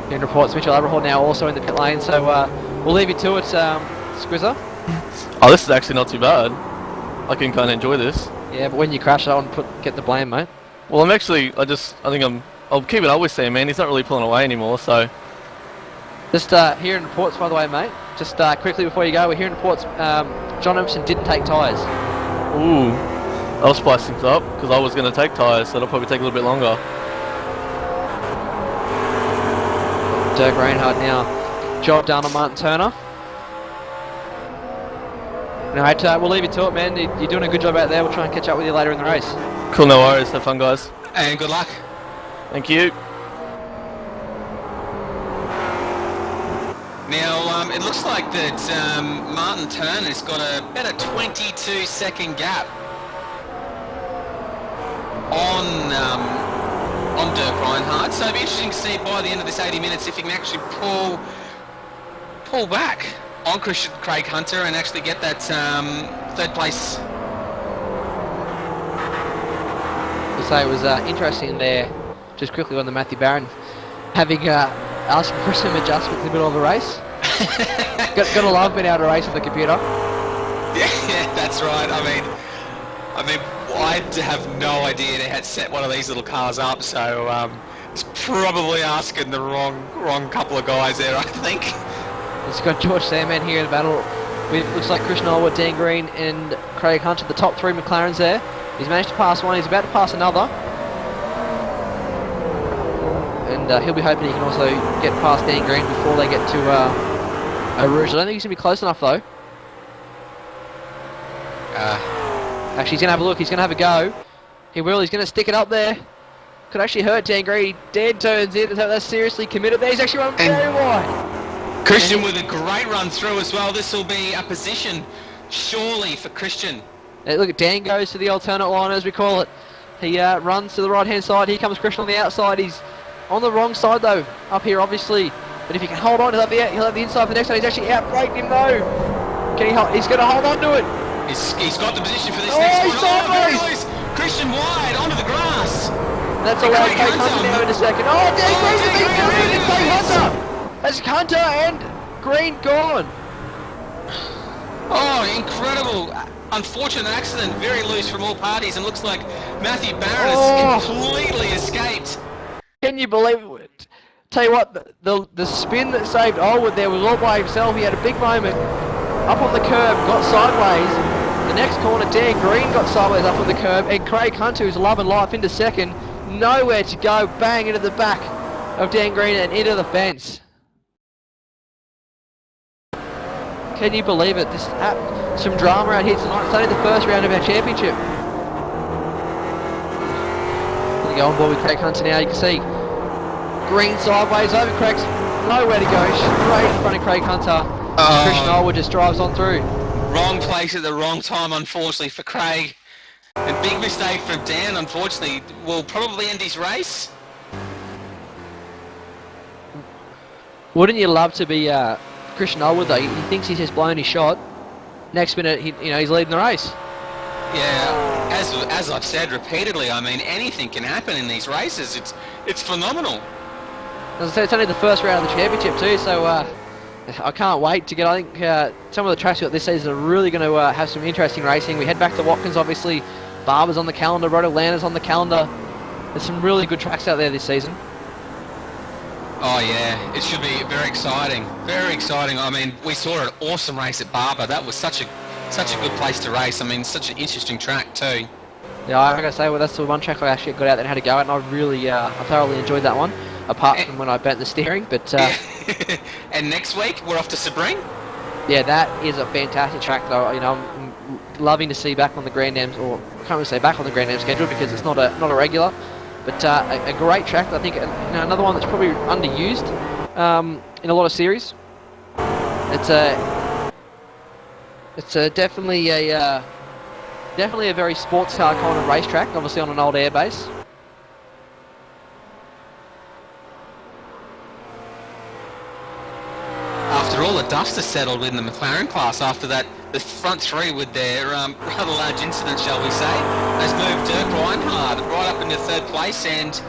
In reports, Mitchell Aberhall now also in the pit lane, so we'll leave you to it, Squizzer. oh, this is actually not too bad. I can kind of enjoy this. Yeah, but when you crash, I want to get the blame, mate. Well, I'm actually I'll keep it up with Sam, man. He's not really pulling away anymore, so Just hearing reports, by the way, mate. Just quickly before you go, we're hearing reports. John Emerson didn't take tyres. ooh, I'll spice things up because I was going to take tyres, so it'll probably take a little bit longer. Dirk Reinhardt now. Job done on Martin Turner. Alright, we'll leave you to it, man. You're doing a good job out there. We'll try and catch up with you later in the race. Cool, no worries. Have fun, guys. And good luck. Thank you. Now, it looks like that Martin Turner's got about a 22-second gap on Dirk Reinhardt. So it'll be interesting to see by the end of this 80 minutes if he can actually pull back on Craig Hunter and actually get that third place. I'll say it was interesting there, just quickly on the Matthew Barron, having asking for some adjustments in the middle of the race. Gotta love being able to race with the computer. Yeah, that's right. I mean, I have no idea they had set one of these little cars up, so it's probably asking the wrong couple of guys there, I think. It's got George Sandman here in the battle. Looks like Christian Allwood, Dan Green, and Craig Hunter, the top three McLarens there. He's managed to pass one. He's about to pass another. And he'll be hoping he can also get past Dan Green before they get to Eau Rouge. I don't think he's going to be close enough, though. Actually, he's going to have a look. He's going to have a go. He will. He's going to stick it up there. Could actually hurt Dan Green. Dan turns in. So that's seriously committed there. He's actually run very wide. Christian with a great run through as well. This will be a position surely for Christian. Look at Dan goes to the alternate line, as we call it. He runs to the right-hand side. Here comes Christian on the outside. He's on the wrong side, though, up here, obviously. But if he can hold on, he'll have the inside for the next one. He's actually out-braked him, though. Can he? He's going to hold on to it. He's got the position for this Oh, next he's one. sideways. Very loose. Christian wide onto the grass. That's allowed Craig Craig Hunter. Hunter now in a second. Oh, Dan Oh, Green's Dan a big Green, dude. It's Craig yes. Hunter. That's Hunter and Green gone. Oh, incredible. Unfortunate accident, very loose from all parties, and looks like Matthew Barron has completely escaped. Can you believe it? Tell you what, the spin that saved Allwood there was all by himself. He had a big moment up on the curb, got sideways. The next corner, Dan Green got sideways up on the curb, and Craig Hunter, who's loving life, into second. Nowhere to go, bang into the back of Dan Green and into the fence. Can you believe it? This some drama out here tonight. It's only the first round of our championship. You go on board with Craig Hunter now. You can see Green sideways over Craig's. Nowhere to go. Straight in front of Craig Hunter. Christian Allwood just drives on through. Wrong place at the wrong time, unfortunately, for Craig. And big mistake from Dan, unfortunately, will probably end his race. Wouldn't you love to be Christian Allwood though? He thinks he's just blown his shot. Next minute, he's leading the race. Yeah, as I've said repeatedly, I mean, anything can happen in these races. It's phenomenal. As I said, it's only the first round of the championship too, so I can't wait to get. I think some of the tracks we got this season are really going to have some interesting racing. We head back to Watkins, obviously. Barber's on the calendar, Rotolanda's on the calendar. There's some really good tracks out there this season. Oh yeah, it should be very exciting. Very exciting. I mean, we saw an awesome race at Barber. That was such a good place to race. I mean, such an interesting track too. Yeah, I gotta say, well, that's the one track I actually got out there and had to go at, and I really, I thoroughly enjoyed that one. Apart from when I bent the steering, but And next week we're off to Sebring. Yeah, that is a fantastic track, though. You know, I'm loving to see back on the Grand Am, or I can't really say back on the Grand Am schedule because it's not a regular, but a great track. I think another one that's probably underused in a lot of series. It's definitely a very sports car kind of racetrack, obviously on an old airbase. After all the dust has settled in the McLaren class, after that, the front three with their rather large incident, shall we say, has moved Dirk Reinhardt right up into third place and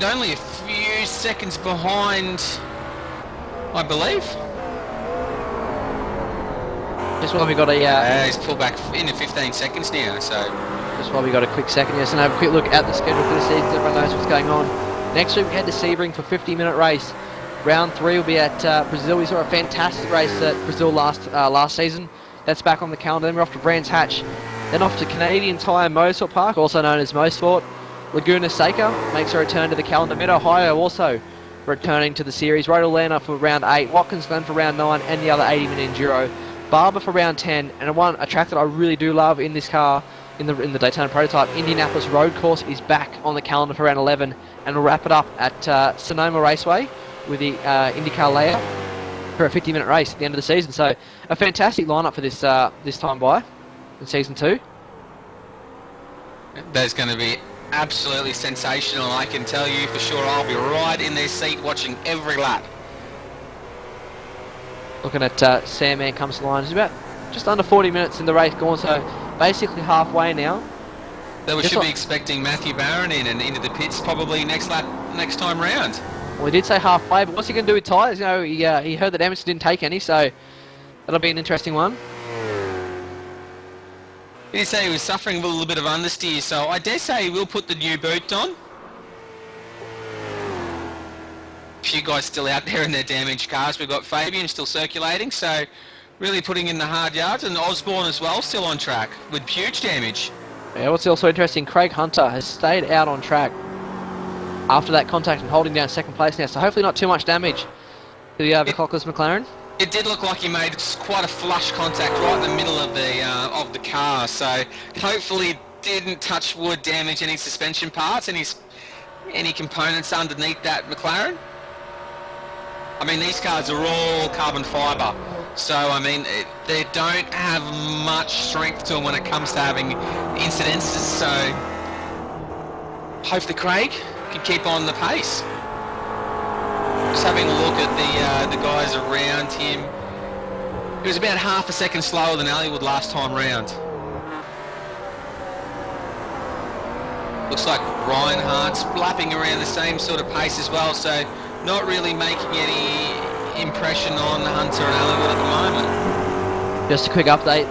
only a few seconds behind, I believe. Just while we got a He's pulled back into 15 seconds now, so just while we got a quick second, yes, and have a quick look at the schedule for the season so everyone knows what's going on. Next week we head to Sebring for a 50-minute race. Round 3 will be at Brazil. We saw a fantastic race at Brazil last season. That's back on the calendar. Then we're off to Brands Hatch. Then off to Canadian Tire Motorsport Park, also known as Motorsport. Laguna Seca makes a return to the calendar. Mid-Ohio also returning to the series. Road Atlanta for round 8. Watkins Glen for round 9 and the other 80-minute enduro. Barber for round 10. And a track that I really do love in this car, in the Daytona prototype, Indianapolis Road Course is back on the calendar for round 11. And we'll wrap it up at Sonoma Raceway with the IndyCar layout for a 50-minute race at the end of the season. So a fantastic lineup for this time by in season 2. that's going to be absolutely sensational. I can tell you for sure I'll be right in their seat watching every lap. Looking at Sandman comes to the line. It's about just under 40 minutes in the race gone, so basically halfway now. That we Just should be like- expecting Matthew Barron in and into the pits probably next time round. Well, he did say halfway, but what's he going to do with tyres? You know, he heard that Emerson didn't take any, so that'll be an interesting one. He did say he was suffering with a little bit of understeer, so I dare say he will put the new boot on. A few guys still out there in their damaged cars. We've got Fabian still circulating, so really putting in the hard yards, and Osborne as well still on track with huge damage. Yeah, what's also interesting, Craig Hunter has stayed out on track after that contact and holding down second place now, so hopefully not too much damage to the Cockless McLaren. It did look like he made quite a flush contact right in the middle of the car, so hopefully didn't touch wood, damage any suspension parts, any components underneath that McLaren. I mean, these cars are all carbon fibre, so I mean they don't have much strength to them when it comes to having incidences. So hopefully Craig can keep on the pace. Just having a look at the guys around him. He was about half a second slower than Hollywood last time round. Looks like Reinhardt's lapping around the same sort of pace as well, so not really making any impression on Hunter and Hollywood at the moment. Just a quick update,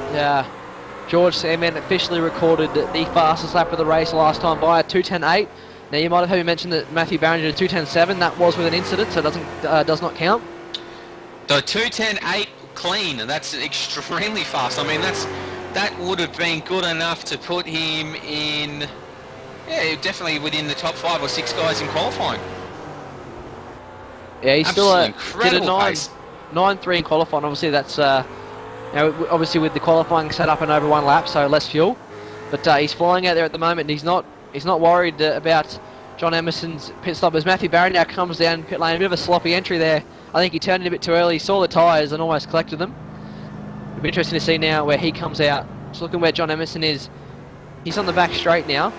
George Sandman officially recorded the fastest lap of the race last time by a 2:10.8. Now you might have heard me mention that Matthew Barron did a 2:10.7. That was with an incident, so it does not count. So 2:10.8 clean, and that's extremely fast. I mean, that would have been good enough to put him in, yeah, definitely within the top 5 or 6 guys in qualifying. Yeah, he's still Absolutely did a incredible pace. 9.3 in qualifying. Obviously, that's obviously with the qualifying set up and over one lap, so less fuel. But he's flying out there at the moment, and he's not worried about John Emerson's pit stop. As Matthew Barron now comes down pit lane, a bit of a sloppy entry there. I think he turned in a bit too early. He saw the tyres and almost collected them. It'll be interesting to see now where he comes out. Just looking where John Emerson is. He's on the back straight now.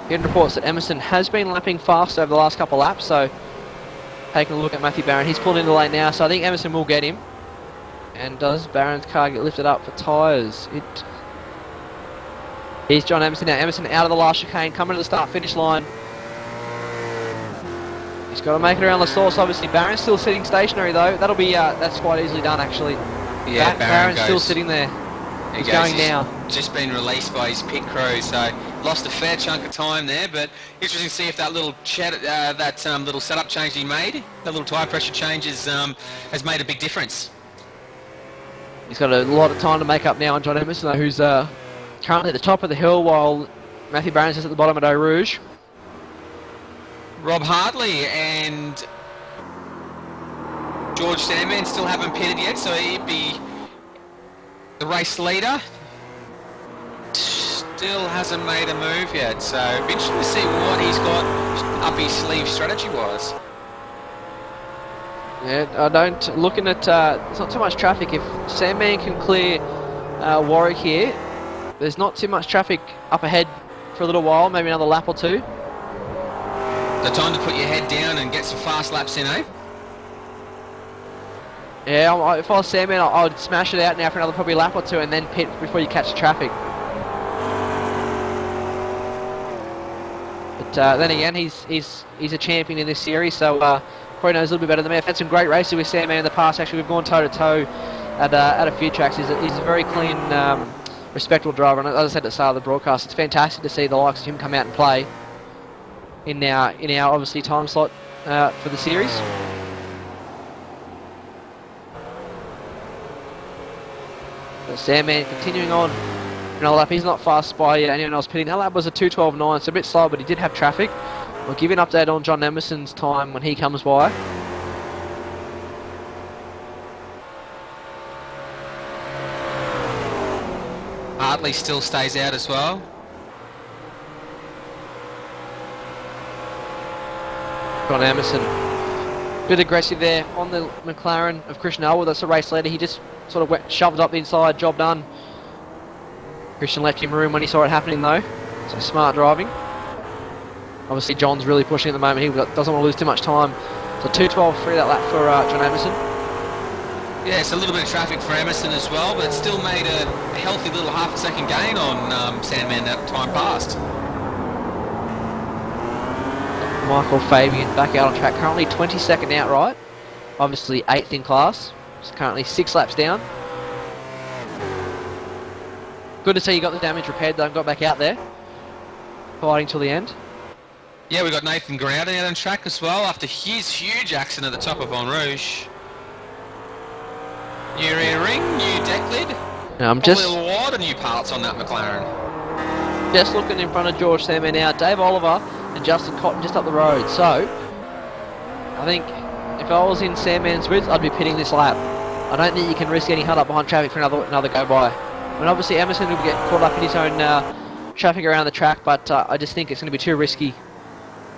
Getting reports that Emerson has been lapping fast over the last couple of laps, so taking a look at Matthew Barron. He's pulled into the lane now, so I think Emerson will get him. And does Barron's car get lifted up for tyres? Here's John Emerson now. Emerson out of the last chicane, coming to the start-finish line. He's got to make it around the source, obviously. Barron's still sitting stationary, though. That'll be that's quite easily done, actually. Yeah, Barron's goes, still sitting there. He's going now. Just been released by his pit crew, so lost a fair chunk of time there. But interesting to see if that little little setup change he made, that little tyre pressure change, has made a big difference. He's got a lot of time to make up now on John Emerson, though, who's currently at the top of the hill, while Matthew Barron's just at the bottom of Eau Rouge. Rob Hartley and George Sandman still haven't pitted yet, so he'd be the race leader. Still hasn't made a move yet, so it'd be interesting to see what he's got up his sleeve strategy-wise. Yeah, I don't. Looking at, there's not too much traffic. If Sandman can clear Warwick here, there's not too much traffic up ahead for a little while, maybe another lap or two. The time to put your head down and get some fast laps in, eh? Yeah, if I was Sandman, I would smash it out now for another probably lap or two and then pit before you catch the traffic. But then again, he's a champion in this series, so probably knows a little bit better than me. I've had some great races with Sandman in the past. Actually, we've gone toe to toe at a few tracks. He's a very clean, respectable driver, and as I said at the start of the broadcast, it's fantastic to see the likes of him come out and play in our obviously time slot for the series. But Sandman continuing on. Another lap. He's not fast by anyone else pitting. That lap was a 2:12.9, so a bit slow, but he did have traffic. I'll give you an update on John Emerson's time when he comes by. Hartley still stays out as well. John Emerson. Bit aggressive there on the McLaren of Christian Elwood. That's a race leader. He just sort of shoved up the inside. Job done. Christian left him room when he saw it happening though. So smart driving. Obviously John's really pushing at the moment. He doesn't want to lose too much time. So 2:12.3 that lap for John Emerson. Yeah, it's a little bit of traffic for Emerson as well, but it still made a healthy little half a second gain on Sandman that time passed. Michael Fabian back out on track. Currently 22nd outright. Obviously 8th in class. He's currently 6 laps down. Good to see you got the damage repaired though and got back out there. Fighting till the end. Yeah, we got Nathan Groudon out on track as well after his huge accident at the top of En Rouge. New rear ring, new deck lid. Now I'm Probably just a lot of new parts on that McLaren. looking in front of George Sandman now. Dave Oliver and Justin Cotton just up the road. So I think if I was in Sandman's boots, I'd be pitting this lap. I don't think you can risk getting held up behind traffic for another go by. I mean, obviously Emerson will get caught up in his own traffic around the track, but I just think it's going to be too risky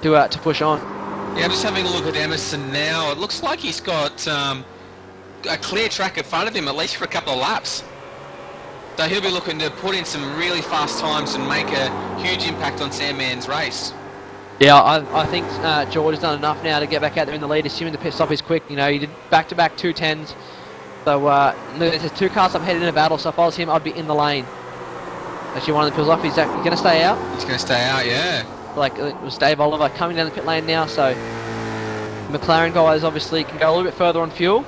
to push on. Yeah, I'm just having a look at Emerson now. It looks like he's got a clear track in front of him, at least for a couple of laps. So he'll be looking to put in some really fast times and make a huge impact on Sandman's race. Yeah, I think George has done enough now to get back out there in the lead, assuming the pit stop is quick. You know, he did back-to-back 210s. So there's 2 cars up headed in a battle, so if I was him, I'd be in the lane. Actually, one of the pills off. He's going to stay out. He's going to stay out, yeah. Like it was Dave Oliver coming down the pit lane now, so McLaren guys obviously can go a little bit further on fuel,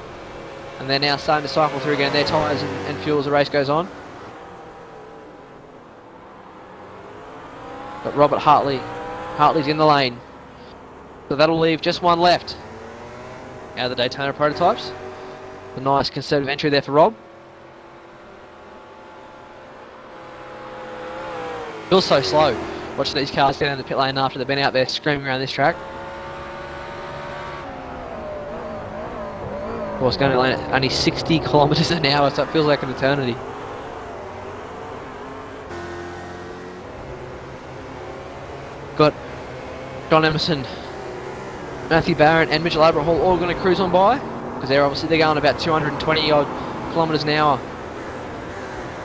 and they're now starting to cycle through again their tyres and fuel as the race goes on. But Robert Hartley's in the lane, so that'll leave just one left out of the Daytona prototypes. A nice conservative entry there for Rob. Feels so slow watching these cars get down the pit lane after they've been out there screaming around this track. Of course, going to land at only 60 kilometres an hour, so it feels like an eternity. Got John Emerson, Matthew Barron and Mitchell Abrahall all going to cruise on by, because they're going about 220 odd kilometres an hour.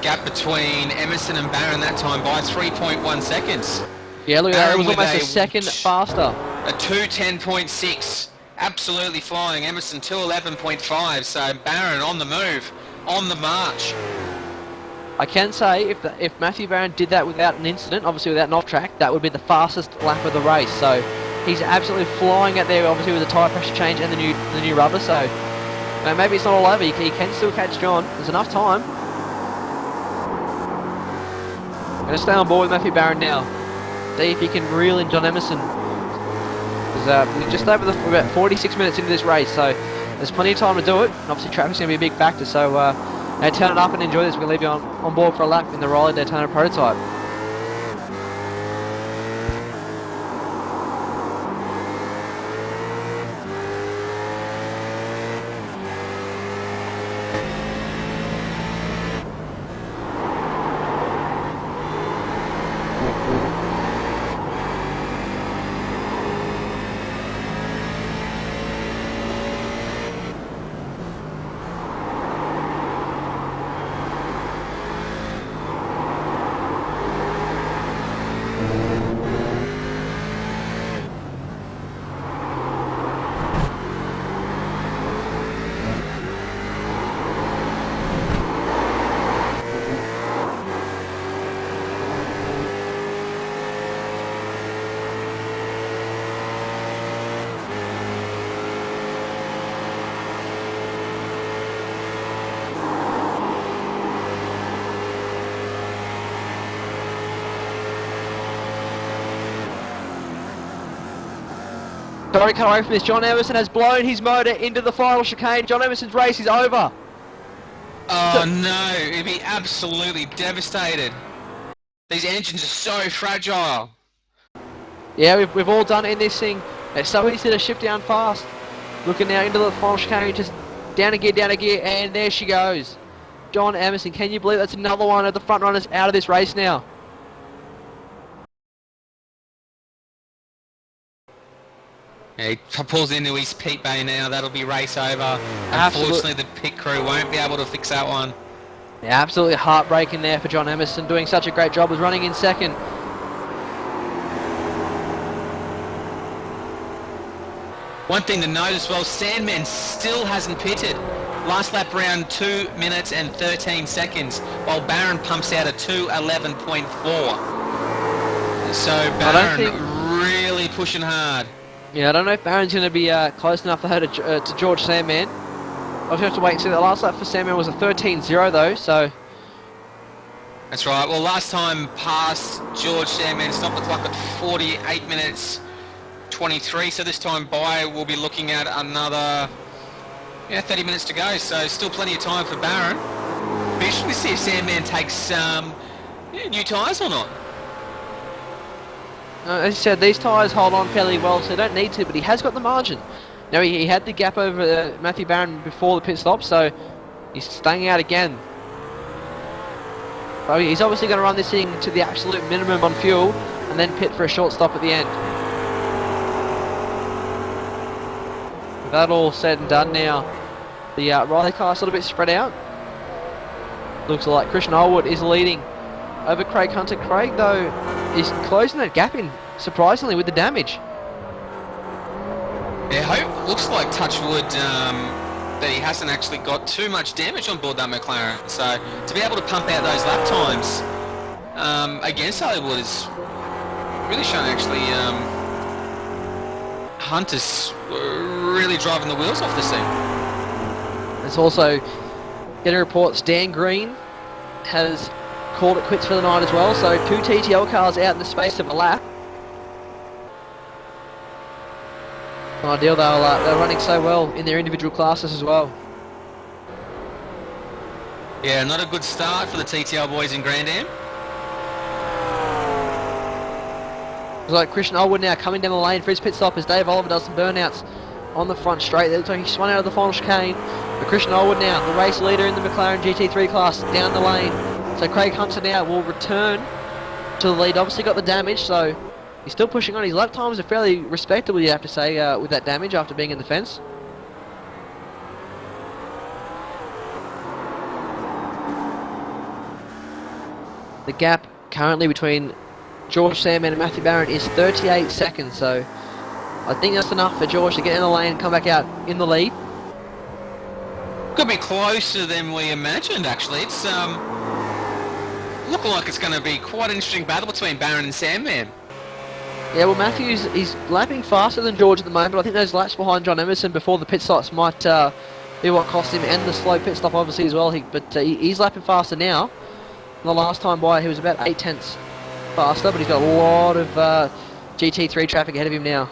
Gap between Emerson and Barron that time by 3.1 seconds. Yeah, look at that, it was Barron almost with a second faster. A 2:10.6. Absolutely flying. Emerson 2:11.5. So Barron on the move, on the march. I can say if Matthew Barron did that without an incident, obviously without an off track, that would be the fastest lap of the race. So he's absolutely flying out there, obviously with the tyre pressure change and the new rubber. So maybe it's not all over. He can still catch John. There's enough time. Going to stay on board with Matthew Barron now. See if he can reel in John Emerson. We're just over about 46 minutes into this race, so there's plenty of time to do it. And obviously traffic's going to be a big factor, so turn it up and enjoy this. We're going to leave you on board for a lap in the Riley Daytona prototype. got to cut away from this. John Emerson has blown his motor into the final chicane. John Emerson's race is over. Oh no, he'd be absolutely devastated. These engines are so fragile. Yeah, we've all done it in this thing. Somebody said to shift down fast. Looking now into the final chicane, just down a gear, and there she goes. John Emerson, can you believe that's another one of the front runners out of this race now? Yeah, he pulls into his pit bay now, that'll be race over. Absolute- Unfortunately, the pit crew won't be able to fix that one. Yeah, absolutely heartbreaking there for John Emerson, doing such a great job, was running in second. One thing to note as well, Sandman still hasn't pitted. Last lap round 2 minutes and 13 seconds, while Barron pumps out a 2:11.4. So Barron really pushing hard. Yeah, I don't know if Barron's going to be close enough to George Sandman. I'll just have to wait and see. The last lap for Sandman was a 13.0 though, so... That's right, well last time past George Sandman stopped the clock at 48 minutes 23, so this time by we'll be looking at another 30 minutes to go, so still plenty of time for Barron. Be interesting to see if Sandman takes new tyres or not. As you said, these tyres hold on fairly well, so they don't need to, but he has got the margin. Now he had the gap over Matthew Barron before the pit stop, so he's staying out again. So he's obviously going to run this thing to the absolute minimum on fuel, and then pit for a short stop at the end. With that all said and done now, the Riley car's a little bit spread out. Looks like Christian Allwood is leading over Craig Hunter. Craig, though, is closing that gap in, surprisingly, with the damage. Yeah, looks like touch wood that he hasn't actually got too much damage on board that McLaren. So to be able to pump out those lap times against Hollywood is really showing actually Hunter's really driving the wheels off this thing. There's also getting reports Dan Green has called it quits for the night as well, so 2 TTL cars out in the space of a lap. Not ideal, they're running so well in their individual classes as well. Yeah, not a good start for the TTL boys in Grand Am. Looks like Christian Allwood now coming down the lane for his pit stop as Dave Oliver does some burnouts on the front straight. It looks like he's spun out of the final chicane. But Christian Allwood now, the race leader in the McLaren GT3 class, down the lane. So Craig Hunter now will return to the lead. Obviously got the damage, so he's still pushing on. His lap times are fairly respectable, you have to say, with that damage after being in the fence. The gap currently between George Sandman and Matthew Barron is 38 seconds, so I think that's enough for George to get in the lane and come back out in the lead. Could be closer than we imagined, actually. It's looking like it's going to be quite an interesting battle between Barron and Sandman. Yeah, well, Matthews, he's lapping faster than George at the moment, but I think those laps behind John Emerson before the pit stops might be what cost him, and the slow pit stop obviously as well. He's lapping faster now. The last time by, he was about 8 tenths faster, but he's got a lot of GT3 traffic ahead of him now.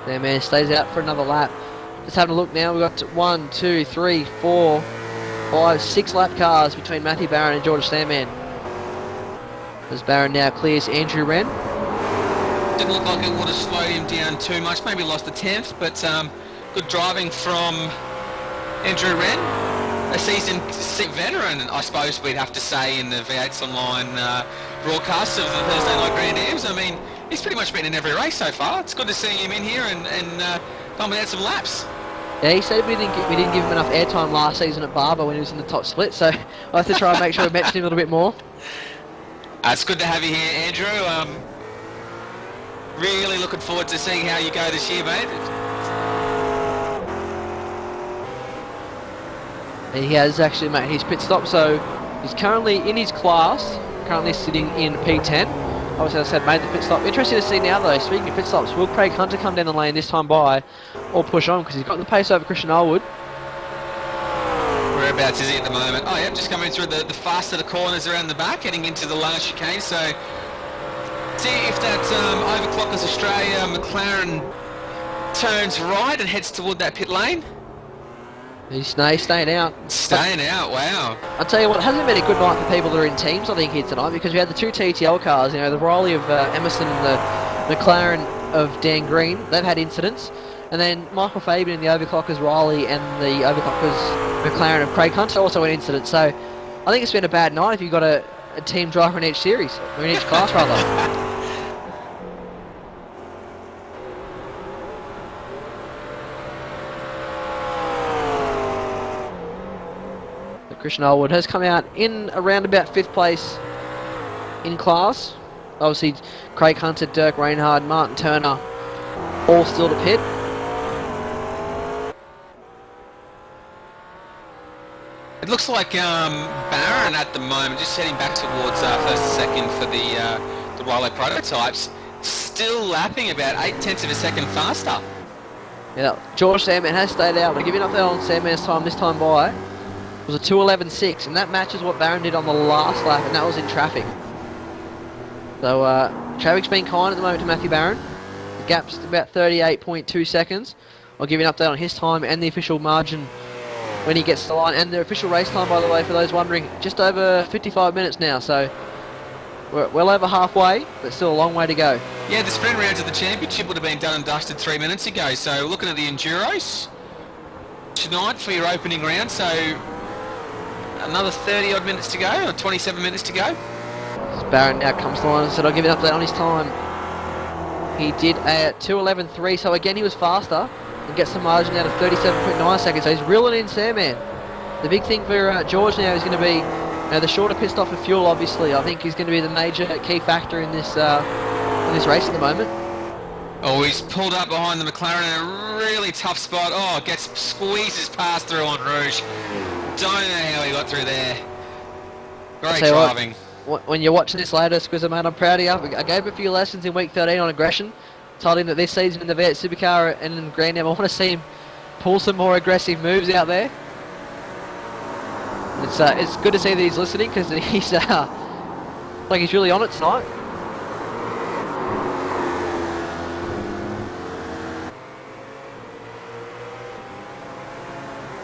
There, man, stays out for another lap. Just having a look now, we've got 1, 2, 3, 4, 5, 6 lap cars between Matthew Barron and George Sandman. As Barron now clears Andrew Wren. Didn't look like it would have slowed him down too much, maybe lost a tenth, but good driving from Andrew Wren. A seasoned veteran, I suppose we'd have to say, in the V8's online broadcast of the Thursday Night Grand Ams. I mean, he's pretty much been in every race so far. It's good to see him in here and pumping out some laps. Yeah, he said we didn't give him enough airtime last season at Barber when he was in the top split, so I'll have to try and make sure we mention him a little bit more. It's good to have you here, Andrew. Really looking forward to seeing how you go this year, mate. And he has actually made his pit stop, so he's currently in his class, currently sitting in P10. Obviously, as I said, made the pit stop. Interesting to see now, though, speaking of pit stops, will Craig Hunter come down the lane this time by, or push on, because he's got the pace over Christian Allwood. Whereabouts is he at the moment? Oh, yeah, just coming through the faster the corners around the back, heading into the last chicane, so See if that overclockers Australia McLaren turns right and heads toward that pit lane. He's staying out. Staying out, wow. I'll tell you what, it hasn't been a good night for people that are in teams, I think, here tonight, because we had the two TTL cars, the Riley of Emerson and the McLaren of Dan Green. They've had incidents. And then Michael Fabian and the overclockers Riley and the overclockers McLaren of Craig Hunter also an incident. So I think it's been a bad night if you've got a team driver in each series, or in each class rather. Christian Elwood has come out in around about 5th place in class. Obviously, Craig Hunter, Dirk Reinhard, Martin Turner, all still to pit. It looks like Barron at the moment, just heading back towards first and second for the Riley prototypes, still lapping about 0.8 of a second faster. Yeah, George Sandman has stayed out. We're giving up there on Sandman's time this time by. It was a 2:11.6, and that matches what Barron did on the last lap, and that was in traffic. So traffic's been kind at the moment to Matthew Barron. The gap's about 38.2 seconds. I'll give you an update on his time and the official margin when he gets to the line, and the official race time, by the way, for those wondering, just over 55 minutes now. So we're well over halfway, but still a long way to go. Yeah, the sprint rounds of the championship would have been done and dusted 3 minutes ago. So looking at the Enduros tonight for your opening round, so another 30 odd minutes to go, or 27 minutes to go. Barron now comes to the line and said, I'll give you an update on his time. He did a 2:11.3, so again he was faster and gets the margin out of 37.9 seconds. So he's reeling in Sandman. The big thing for George now is going to be the shorter pit stop for fuel. Obviously, I think he's going to be the major key factor in this race at the moment. Oh, he's pulled up behind the McLaren in a really tough spot. Oh, squeezes past through on Rouge. Don't know how he got through there. Great driving. When you're watching this later, Squizzer, mate, I'm proud of you. I gave him a few lessons in week 13 on aggression. Told him that this season in the V8 Supercar and in Grand Am, I want to see him pull some more aggressive moves out there. It's good to see that he's listening, because he's like he's really on it tonight.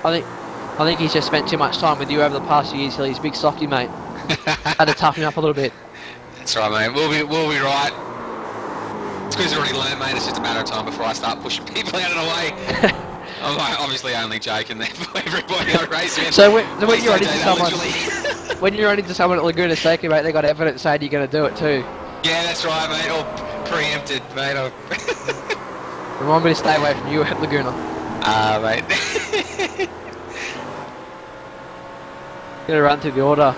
I think he's just spent too much time with you over the past few years, Hilly. He's a big softy, mate. Had to toughen him up a little bit. That's right, mate. We'll be right. Squiz's already learned, mate. It's just a matter of time before I start pushing people out of the way. I'm obviously only joking there for everybody on racing. So when you run into someone, when you run into someone at Laguna Seca, mate, they got evidence saying you're going to do it too. Yeah, that's right, mate. All preempted, mate. Remind me to stay away from you at Laguna. Mate. Gonna run through the order.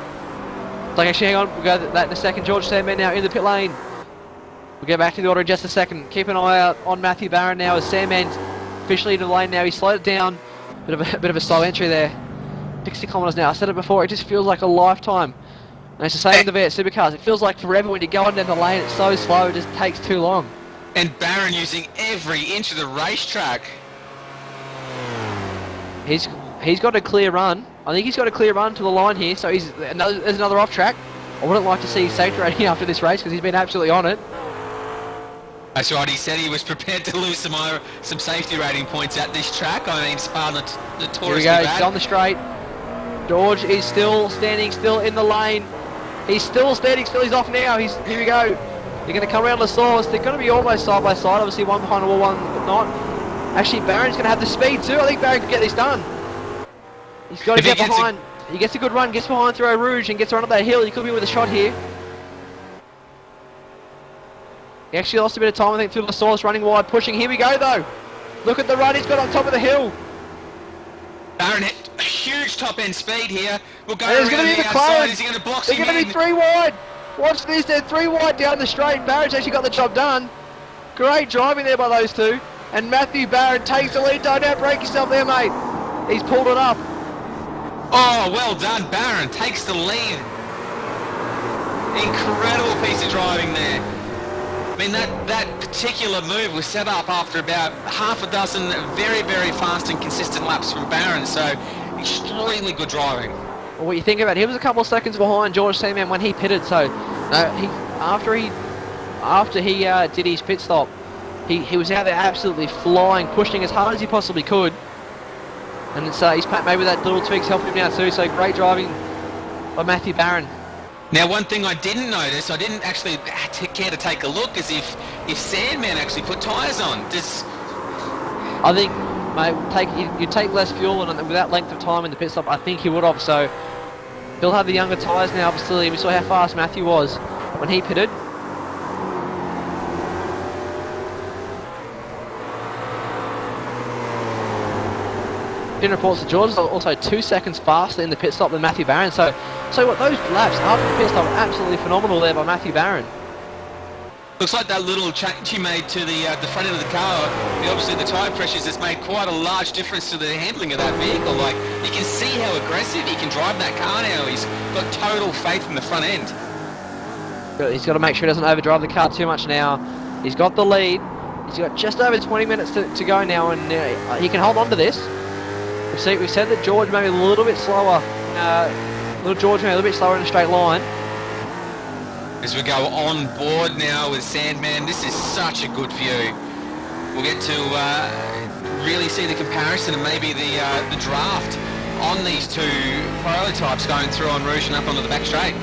Like, actually, hang on, we'll go that in a second. George Sandman now in the pit lane. We'll get back to the order in just a second. Keep an eye out on Matthew Barron now as Sandman's officially in the lane now. He slowed it down. Bit of a slow entry there. 60 kilometres now. I said it before, it just feels like a lifetime. And it's the same in the V8 Supercars. It feels like forever when you're going down the lane. It's so slow, it just takes too long. And Barron using every inch of the racetrack. He's got a clear run. I think he's got a clear run to the line here, so there's another off track. I wouldn't like to see his safety rating after this race, because he's been absolutely on it. That's right, he said he was prepared to lose some safety rating points at this track. I mean, Spa notoriously Here we go, bad. he's on the straight. George is still standing, still in the lane. He's still standing, he's off now. Here we go. They're going to come around Lasource. They're going to be almost side by side. Obviously, one behind the wall, one but not. Actually, Barron's going to have the speed too. I think Barron can get this done. He's got to get behind. He gets a good run, gets behind through Rouge and gets around up that hill. He could be with a shot here. He actually lost a bit of time, I think, through Lasource, running wide, pushing. Here we go, though. Look at the run he's got on top of the hill. Barron hit a huge top end speed here. We'll go There's around going to be the the outside. McLaren. Is he going to box They're him going to in? be 3 wide. Watch this, they're 3 wide down the straight. Barron's actually got the job done. Great driving there by those two. And Matthew Barron takes the lead. Don't outbreak yourself there, mate. He's pulled it up. Oh, well done, Barron takes the lead. Incredible piece of driving there. I mean, that particular move was set up after about half a dozen very, very fast and consistent laps from Barron, so extremely good driving. Well, what you think about it, he was a couple of seconds behind George Seaman when he pitted, so after he after he did his pit stop, he was out there absolutely flying, pushing as hard as he possibly could. And it's, he's maybe that little tweak's helping him now too, so great driving by Matthew Barron. Now, one thing I didn't notice, I didn't actually care to take a look, is if Sandman actually put tyres on. I think, mate, you take less fuel, and with that length of time in the pit stop, I think he would have. So he'll have the younger tyres now. Obviously, we saw how fast Matthew was when he pitted. In reports that George is also 2 seconds faster in the pit stop than Matthew Barron. So what, those laps after the pit stop are absolutely phenomenal there by Matthew Barron. Looks like that little change he made to the front end of the car, obviously the tyre pressures, has made quite a large difference to the handling of that vehicle. Like, you can see how aggressive he can drive that car now. He's got total faith in the front end. He's got to make sure he doesn't overdrive the car too much now. He's got the lead. He's got just over 20 minutes to go now, and he can hold on to this. We've said that George may be a little bit slower. George may be a little bit slower in a straight line. As we go on board now with Sandman, this is such a good view. We'll get to really see the comparison and maybe the draft on these two prototypes going through on Rouge and up onto the back straight.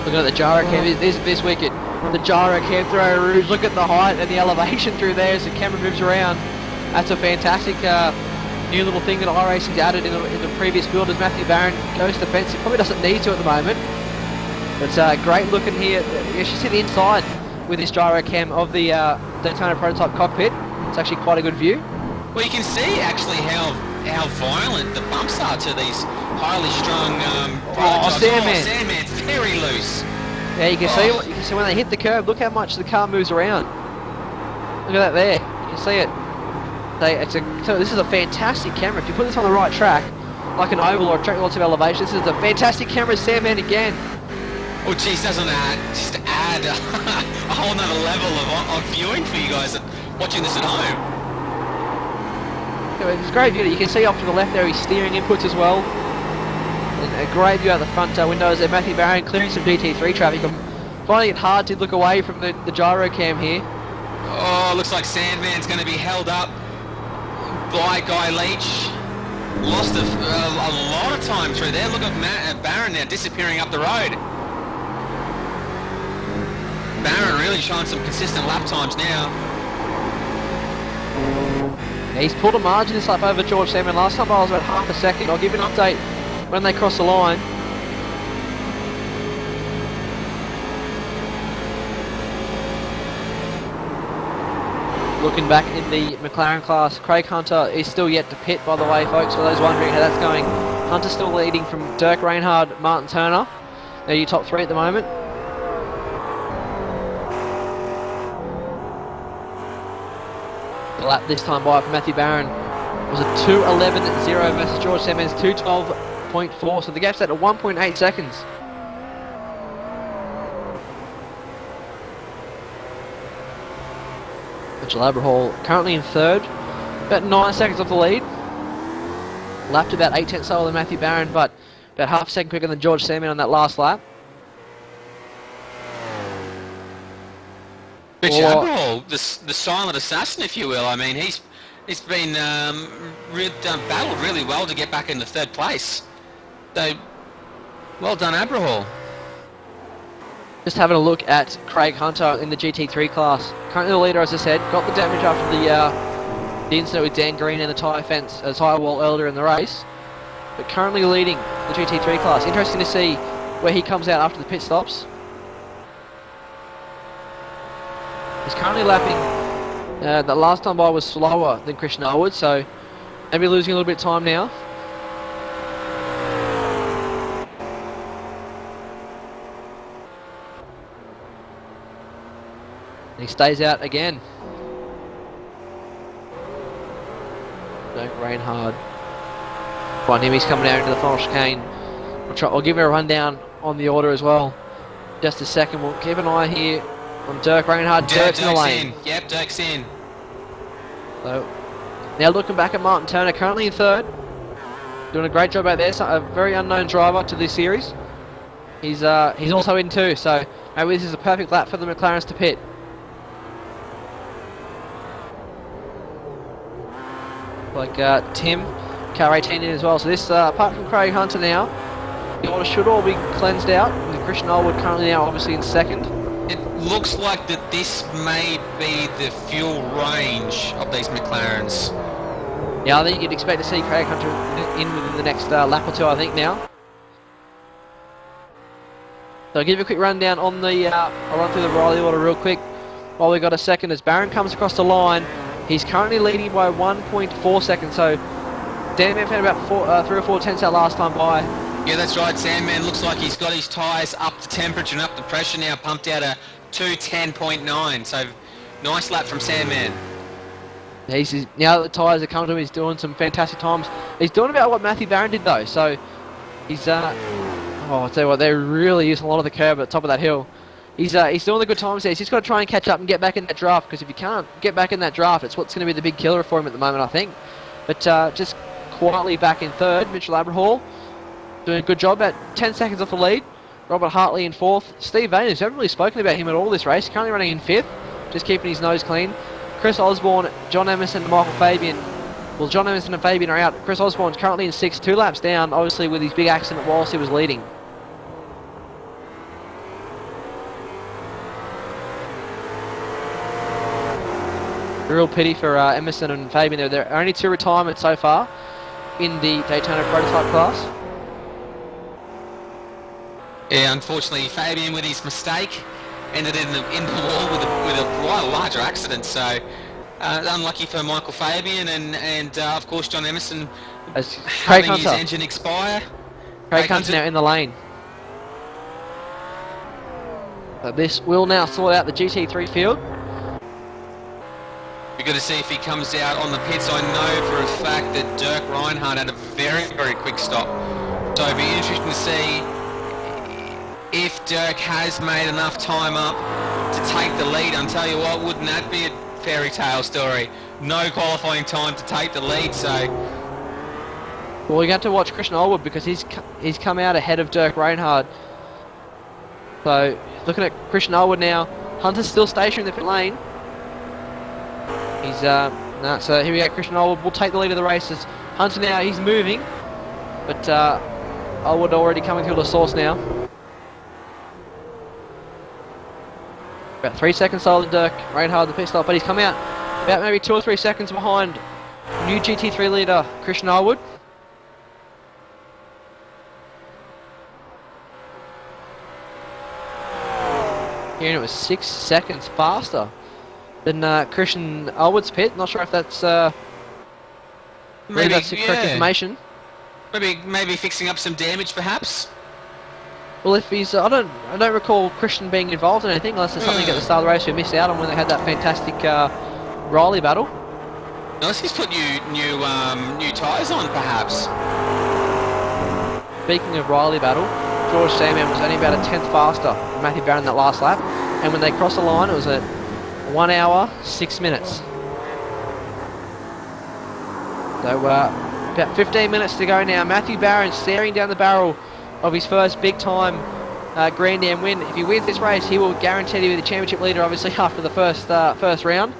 Look at the gyro cam. This wicket. The gyro cam through Rouge. Look at the height and the elevation through there as the camera moves around. That's a fantastic new little thing that iRacing's added in the previous build as Matthew Barron goes to the fence. He probably doesn't need to at the moment. But great looking here. You should see the inside with this gyro cam of the Daytona prototype cockpit. It's actually quite a good view. Well, you can see actually how violent the bumps are to these highly strung prototypes. Sandman. Sandman's very loose. Yeah, you can see when they hit the curb. Look how much the car moves around. Look at that there. You can see it. So this is a fantastic camera. If you put this on the right track, like an oval or a track with lots of elevation, this is a fantastic camera. Sandman again. Oh, geez, doesn't that just add a whole nother level of viewing for you guys watching this at home? Yeah, it's a great view. You can see off to the left there his steering inputs as well. And a great view out the front windows there. Matthew Barron clearing some GT3 traffic. I'm finding it hard to look away from the gyro cam here. Oh, looks like Sandman's going to be held up by Guy Leach. Lost a lot of time through there. Look at Barron now disappearing up the road. Barron really showing some consistent lap times now. Yeah, he's pulled a margin this lap over George Sandman. Last time I was about half a second. I'll give you an update when they cross the line. Looking back in the McLaren class, Craig Hunter is still yet to pit, by the way, folks, for those wondering how that's going. Hunter's still leading from Dirk Reinhard, Martin Turner. They're your top three at the moment. The lap this time by for Matthew Barron was a 2:11.0 versus George Sandman's 2:12.4, so the gap's at 1.8 seconds. Mitchell Aberhall currently in third, about 9 seconds off the lead. Lapped about 8 tenths slower than Matthew Barron, but about half a second quicker than George Sandman on that last lap. Rich Aberhall, the silent assassin, if you will. I mean, he's been battled really well to get back into third place. So, well done, Aberhall. Just having a look at Craig Hunter in the GT3 class. Currently the leader, as I said, got the damage after the incident with Dan Green and the tyre wall earlier in the race. But currently leading the GT3 class. Interesting to see where he comes out after the pit stops. He's currently lapping. The last time by was slower than Christian Elwood, so maybe losing a little bit of time now. And he stays out again. Dirk Reinhard. Find him, he's coming out into the final chicane. We'll give him a rundown on the order as well. Just a second, we'll keep an eye here on Dirk Reinhard. Dirk's in the lane. Yep, Dirk's in. So, now looking back at Martin Turner, currently in third. Doing a great job out there, so a very unknown driver to this series. He's also in too, so Maybe this is a perfect lap for the McLarens to pit. Like Tim, car 18 in as well. So this, apart from Craig Hunter now, the order should all be cleansed out. With Christian Allwood currently now obviously in second. It looks like that this may be the fuel range of these McLarens. Yeah, I think you'd expect to see Craig Hunter in within the next lap or two, I think, now. So I'll give you a quick rundown on the, I'll run through the Riley order real quick while we got a second. As Barron comes across the line, he's currently leading by 1.4 seconds, so Sandman had about 3 or 4 tenths that last time by. Yeah, that's right. Sandman looks like he's got his tyres up to temperature and up to pressure now, pumped out a 210.9. So nice lap from Sandman. Now that the tyres are coming to him, he's doing some fantastic times. He's doing about what Matthew Barron did though, so he's I'll tell you what, they're really using a lot of the curb at the top of that hill. He's doing the good times there. He's just got to try and catch up and get back in that draft, because if you can't get back in that draft, it's what's going to be the big killer for him at the moment, I think. But just quietly back in third, Mitchell Aberhall doing a good job, about 10 seconds off the lead. Robert Hartley in fourth. Steve Vane, who's haven't really spoken about him at all this race, currently running in fifth, just keeping his nose clean. Chris Osborne, John Emerson and Michael Fabian. Well, John Emerson and Fabian are out. Chris Osborne's currently in sixth, 2 laps down, obviously with his big accident whilst he was leading. A real pity for Emerson and Fabian. There are only 2 retirements so far in the Daytona prototype class. Yeah, unfortunately, Fabian with his mistake ended in the wall with a quite larger accident. So unlucky for Michael Fabian and of course John Emerson As Craig having his Hunter. engine expire. Craig Hunter now in the lane. So this will now sort out the GT3 field. We're going to see if he comes out on the pits. I know for a fact that Dirk Reinhardt had a very, very quick stop. So it'll be interesting to see if Dirk has made enough time up to take the lead. I'll tell you what, wouldn't that be a fairy tale story? No qualifying time to take the lead, so... Well, you have to watch Christian Allwood because he's come out ahead of Dirk Reinhardt. So, looking at Christian Allwood now, Hunter's still stationary in the pit lane. He's, so here we go, Christian Allwood will take the lead of the races. Hunter now, he's moving, but Allwood already coming through the source now. About 3 seconds slower than Dirk Reinhardt in the pit stop, but he's come out about maybe 2 or 3 seconds behind new GT3 leader Christian Allwood. Here, and it was 6 seconds faster than Christian Allwood's pit. Not sure if that's maybe that's the correct information. Maybe fixing up some damage, perhaps. Well, if he's, I don't recall Christian being involved in anything unless there's something at the start of the race we missed out on when they had that fantastic Riley battle. Unless he's put new tyres on, perhaps. Speaking of Riley battle, George Sandman was only about a tenth faster than Matthew Barron that last lap, and when they crossed the line, it was at 1 hour 6 minutes. So about 15 minutes to go now. Matthew Barron staring down the barrel of his first big time Grand Am win. If he wins this race, he will guarantee to be the championship leader, obviously after the first round.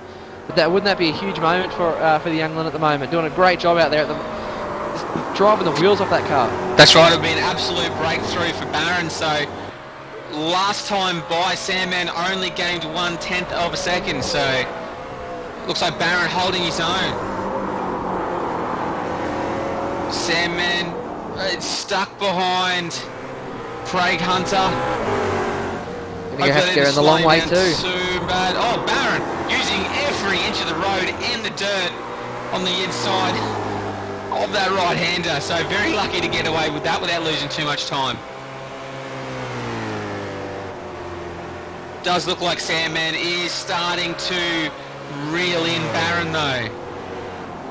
But wouldn't that be a huge moment for the young man at the moment? Doing a great job out there just driving the wheels off that car. That's right, it'll be an absolute breakthrough for Barron. So last time by, Sandman only gained 1/10 of a second. So looks like Barron holding his own. Sandman stuck behind Craig Hunter. I think you have to go in the long way too. Too bad. Oh, Barron using every inch of the road and the dirt on the inside of that right-hander. So very lucky to get away with that without losing too much time. Does look like Sandman is starting to reel in Barron though.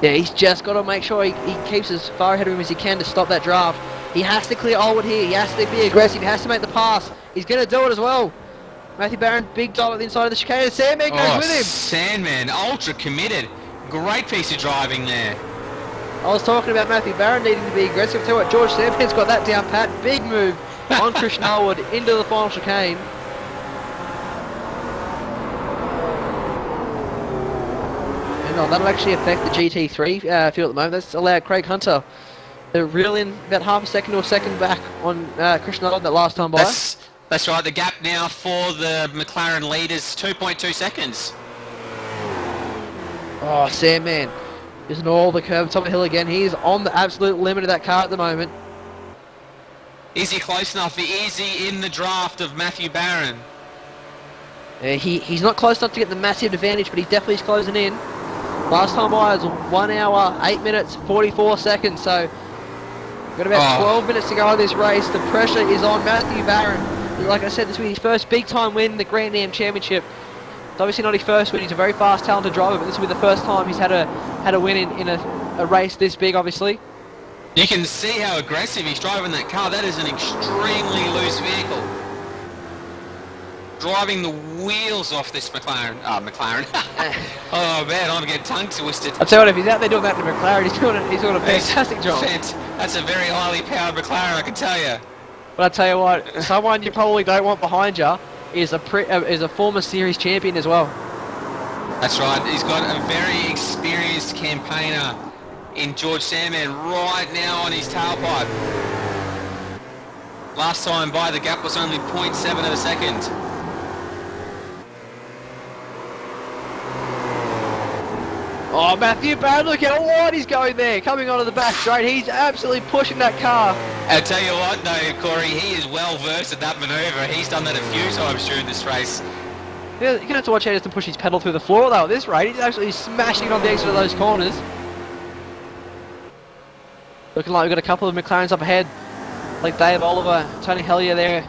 Yeah, he's just got to make sure he keeps as far ahead of him as he can to stop that draft. He has to clear Allwood here. He has to be aggressive. He has to make the pass. He's going to do it as well. Matthew Barron, big dive at the inside of the chicane. Sandman goes with him. Sandman, ultra committed. Great piece of driving there. I was talking about Matthew Barron needing to be aggressive too. What George Sandman's got that down pat. Big move on Christian Allwood into the final chicane. that'll actually affect the GT3 field at the moment. That's allowed Craig Hunter to reel in about half a second or a second back on Christian Oliver that last time by. That's right. The gap now for the McLaren lead is 2.2 seconds. Oh, Sandman isn't all the curve top of the hill again. He's on the absolute limit of that car at the moment. Is he close enough? Is he in the draft of Matthew Barron? He's not close enough to get the massive advantage, but he definitely is closing in. Last time by was 1 hour, 8 minutes, 44 seconds, so got about 12 minutes to go on this race. The pressure is on Matthew Barron. Like I said, this will be his first big time win in the Grand Am Championship. It's obviously not his first win. He's a very fast, talented driver, but this will be the first time he's had a win in a race this big, obviously. You can see how aggressive he's driving that car. That is an extremely loose vehicle. Driving the wheels off this McLaren. Oh man, I'm getting tongue twisted. I'll tell you what, if he's out there doing that to McLaren, he's doing a fantastic job. That's a very highly powered McLaren, I can tell you. But I'll tell you what, someone you probably don't want behind you is a former series champion as well. That's right. He's got a very experienced campaigner in George Sandman right now on his tailpipe. Last time by, the gap was only 0.7 of a second. Oh, Matthew Barron, look how wide he's going there, coming onto the back straight. He's absolutely pushing that car. I'll tell you what, though, Corey, he is well versed at that manoeuvre. He's done that a few times during this race. Yeah, you're going to have to watch how he doesn't push his pedal through the floor, though, at this rate. He's absolutely smashing on the exit of those corners. Looking like we've got a couple of McLarens up ahead, like Dave Oliver, Tony Hellier there,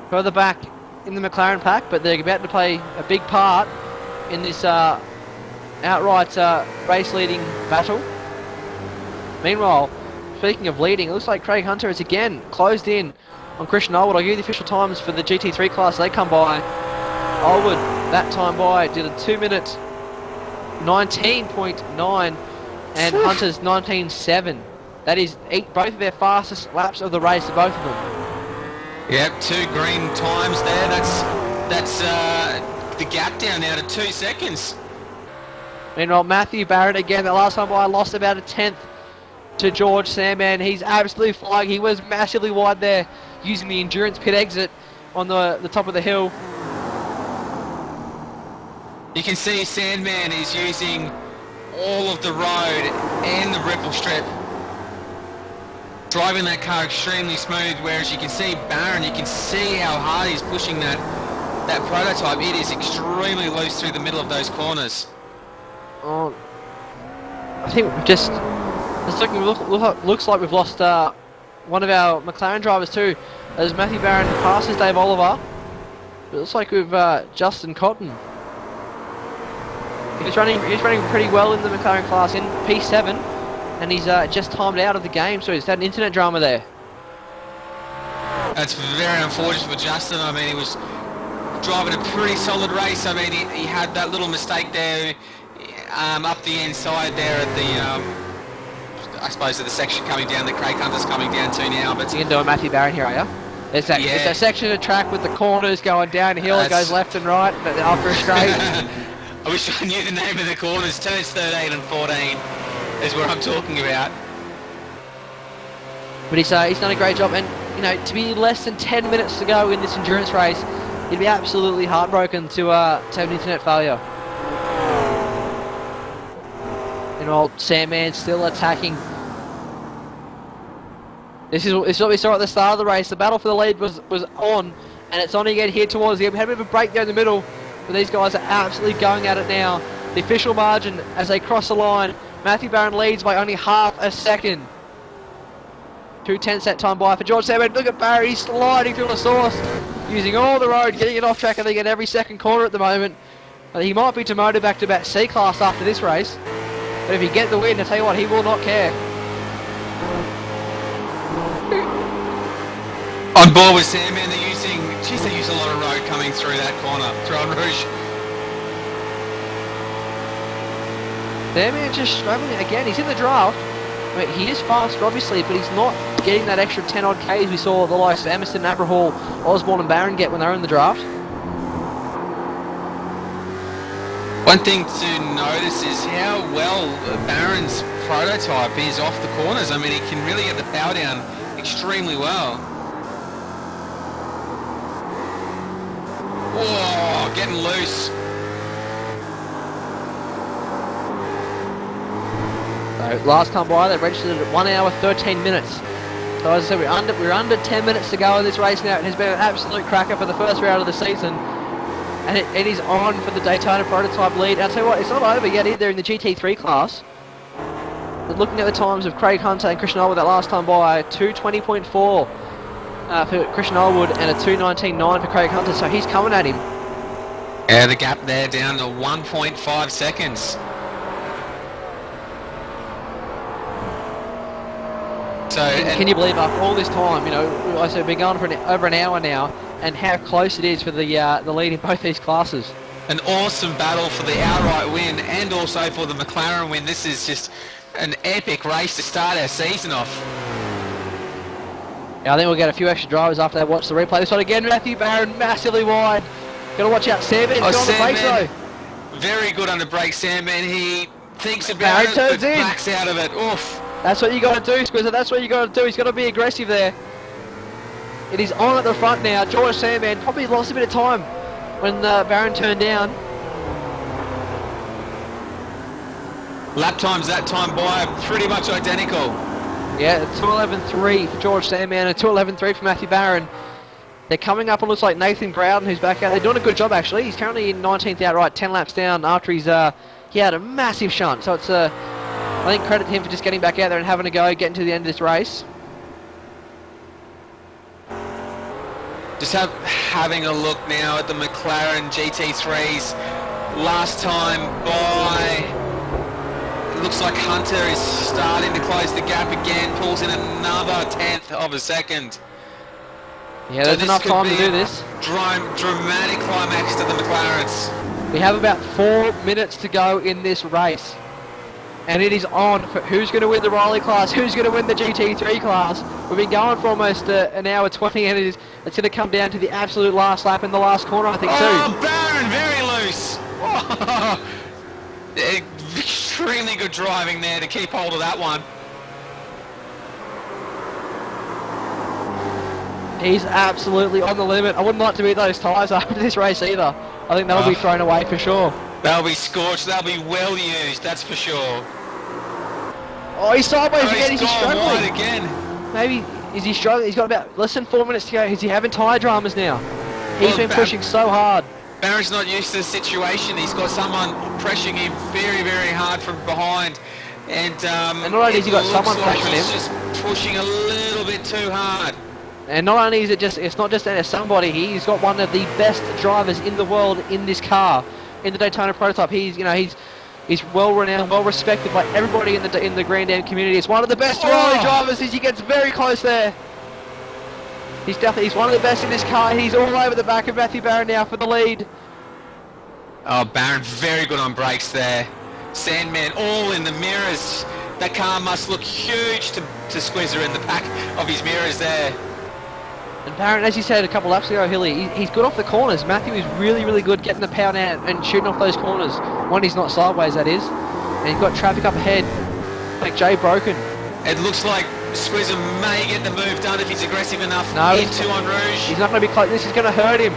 further back in the McLaren pack, but they're about to play a big part in this outright race-leading battle. Meanwhile, speaking of leading, it looks like Craig Hunter is again closed in on Christian Olwood. I'll give you the official times for the GT3 class. They come by. Olwood, that time by, did a 2 minute 19.9 and Hunter's 19.7. That is both of their fastest laps of the race, both of them. Yep, 2 green times there. That's the gap down now to 2 seconds. Meanwhile, Matthew Barrett again, the last time by, lost about a 10th to George Sandman. He's absolutely flying. He was massively wide there, using the endurance pit exit on the top of the hill. You can see Sandman is using all of the road and the ripple strip, driving that car extremely smooth, whereas you can see Barron, you can see how hard he's pushing that prototype. It is extremely loose through the middle of those corners. Oh, I think we've just... looks like we've lost one of our McLaren drivers too, as Matthew Barron passes Dave Oliver. It looks like we've Justin Cotton. He's running pretty well in the McLaren class in P7, and he's just timed out of the game, so he's had an internet drama there. That's very unfortunate for Justin. I mean, he was driving a pretty solid race. I mean, he had that little mistake there up the inside there at the, I suppose, at the section coming down that Craig Hunter's coming down to now. But You're doing Matthew Barron here, are you? It's that section of track with the corners going downhill. It goes left and right after a straight. I wish I knew the name of the corners. Turns 13 and 14 is what I'm talking about. But he's done a great job, and you know, to be less than 10 minutes to go in this endurance race, he'd be absolutely heartbroken to have an internet failure. And old Sandman still attacking. This is what we saw at the start of the race. The battle for the lead was on, and it's on again here towards the end. We had a bit of a break there in the middle, but these guys are absolutely going at it now. The official margin as they cross the line, Matthew Barron leads by only half a second. 2/10 that time by for George Sandman. Look at Barry, he's sliding through the source, using all the road, getting it off track, I think, at every second corner at the moment. He might be demoted back to about C class after this race, but if he gets the win, I tell you what, he will not care. On board with Sandman, they use a lot of road coming through that corner, through on Rouge. Sandman just struggling again. He's in the draft. I mean, he is faster, obviously, but he's not getting that extra 10 odd Ks we saw the likes of Emerson, Abrahall, Osborne and Barron get when they were in the draft. One thing to notice is how well Barron's prototype is off the corners. I mean, he can really get the power down extremely well. Whoa, getting loose. So last time by, they registered at 1 hour 13 minutes. So as I said, we're under 10 minutes to go in this race now. It has been an absolute cracker for the first round of the season. And it is on for the Daytona prototype lead. I'll tell you what, it's not over yet either in the GT3 class. But looking at the times of Craig Hunter and Christian Allwood that last time by, 2:20.4 for Christian Allwood and a 2:19.9 for Craig Hunter. So he's coming at him. Yeah, the gap there down to 1.5 seconds. So, Can you believe after all this time, you know, I said we've been going for over an hour now, and how close it is for the lead in both these classes. an awesome battle for the outright win and also for the McLaren win. This is just an epic race to start our season off. Yeah, I think we'll get a few extra drivers after they watch the replay. This one again, Matthew Barron massively wide. Got to watch out, Sandman. Good on the brakes though. Very good on the brakes, Sandman. He thinks about Barron it, turns but in. backs out of it. Oof. That's what you got to do, Squizzer. That's what you got to do. He's got to be aggressive there. It is on at the front now. George Sandman probably lost a bit of time when Barron turned down. Lap times that time by are pretty much identical. Yeah, 2:11.3 for George Sandman and 2:11.3 for Matthew Barron. They're coming up on looks like Nathan Grouden, who's back out. They're doing a good job actually. He's currently in 19th outright, 10 laps down after he had a massive shunt. So it's I think credit to him for just getting back out there and having a go, getting to the end of this race. Just having a look now at the McLaren GT3s. Last time by, it looks like Hunter is starting to close the gap again, pulls in another 1/10 of a second. Yeah, there's this enough could time to be do a this. Dramatic climax to the McLarens. We have about 4 minutes to go in this race. And it is on for who's going to win the Riley class, who's going to win the GT3 class. We've been going for almost an hour 20 and it's going to come down to the absolute last lap in the last corner, I think, too. Oh, Barron, very loose. Oh, extremely good driving there to keep hold of that one. He's absolutely on the limit. I wouldn't like to beat those tyres after this race either. I think that'll be thrown away for sure. They'll be scorched, they'll be well used, that's for sure. Oh, he's sideways again, is he gone struggling? wide again. Maybe, is he struggling? He's got about less than 4 minutes to go. Is he having tyre dramas now? He's Well, been pushing so hard. Barron's not used to the situation. He's got someone pressuring him very, very hard from behind. And not only has he got it someone looks like pressuring he's him. just pushing a little bit too hard. And not only is it's not just somebody, he's got one of the best drivers in the world in this car, in the Daytona prototype. He's well renowned, well respected by everybody in the Grand Am community. He's one of the best Riley drivers as he gets very close there. He's one of the best in this car. He's all over the back of Matthew Barron now for the lead. Oh, Barron very good on brakes there. Sandman all in the mirrors. That car must look huge to Squizzer in the back of his mirrors there. And Barron, as you said a couple laps ago, Hilly, he's good off the corners. Matthew is really, really good getting the power down and shooting off those corners. When he's not sideways, that is. And he's got traffic up ahead. Like Jay Broken. It looks like Squizzer may get the move done if he's aggressive enough No, into on Rouge. He's not going to be close. This is going to hurt him.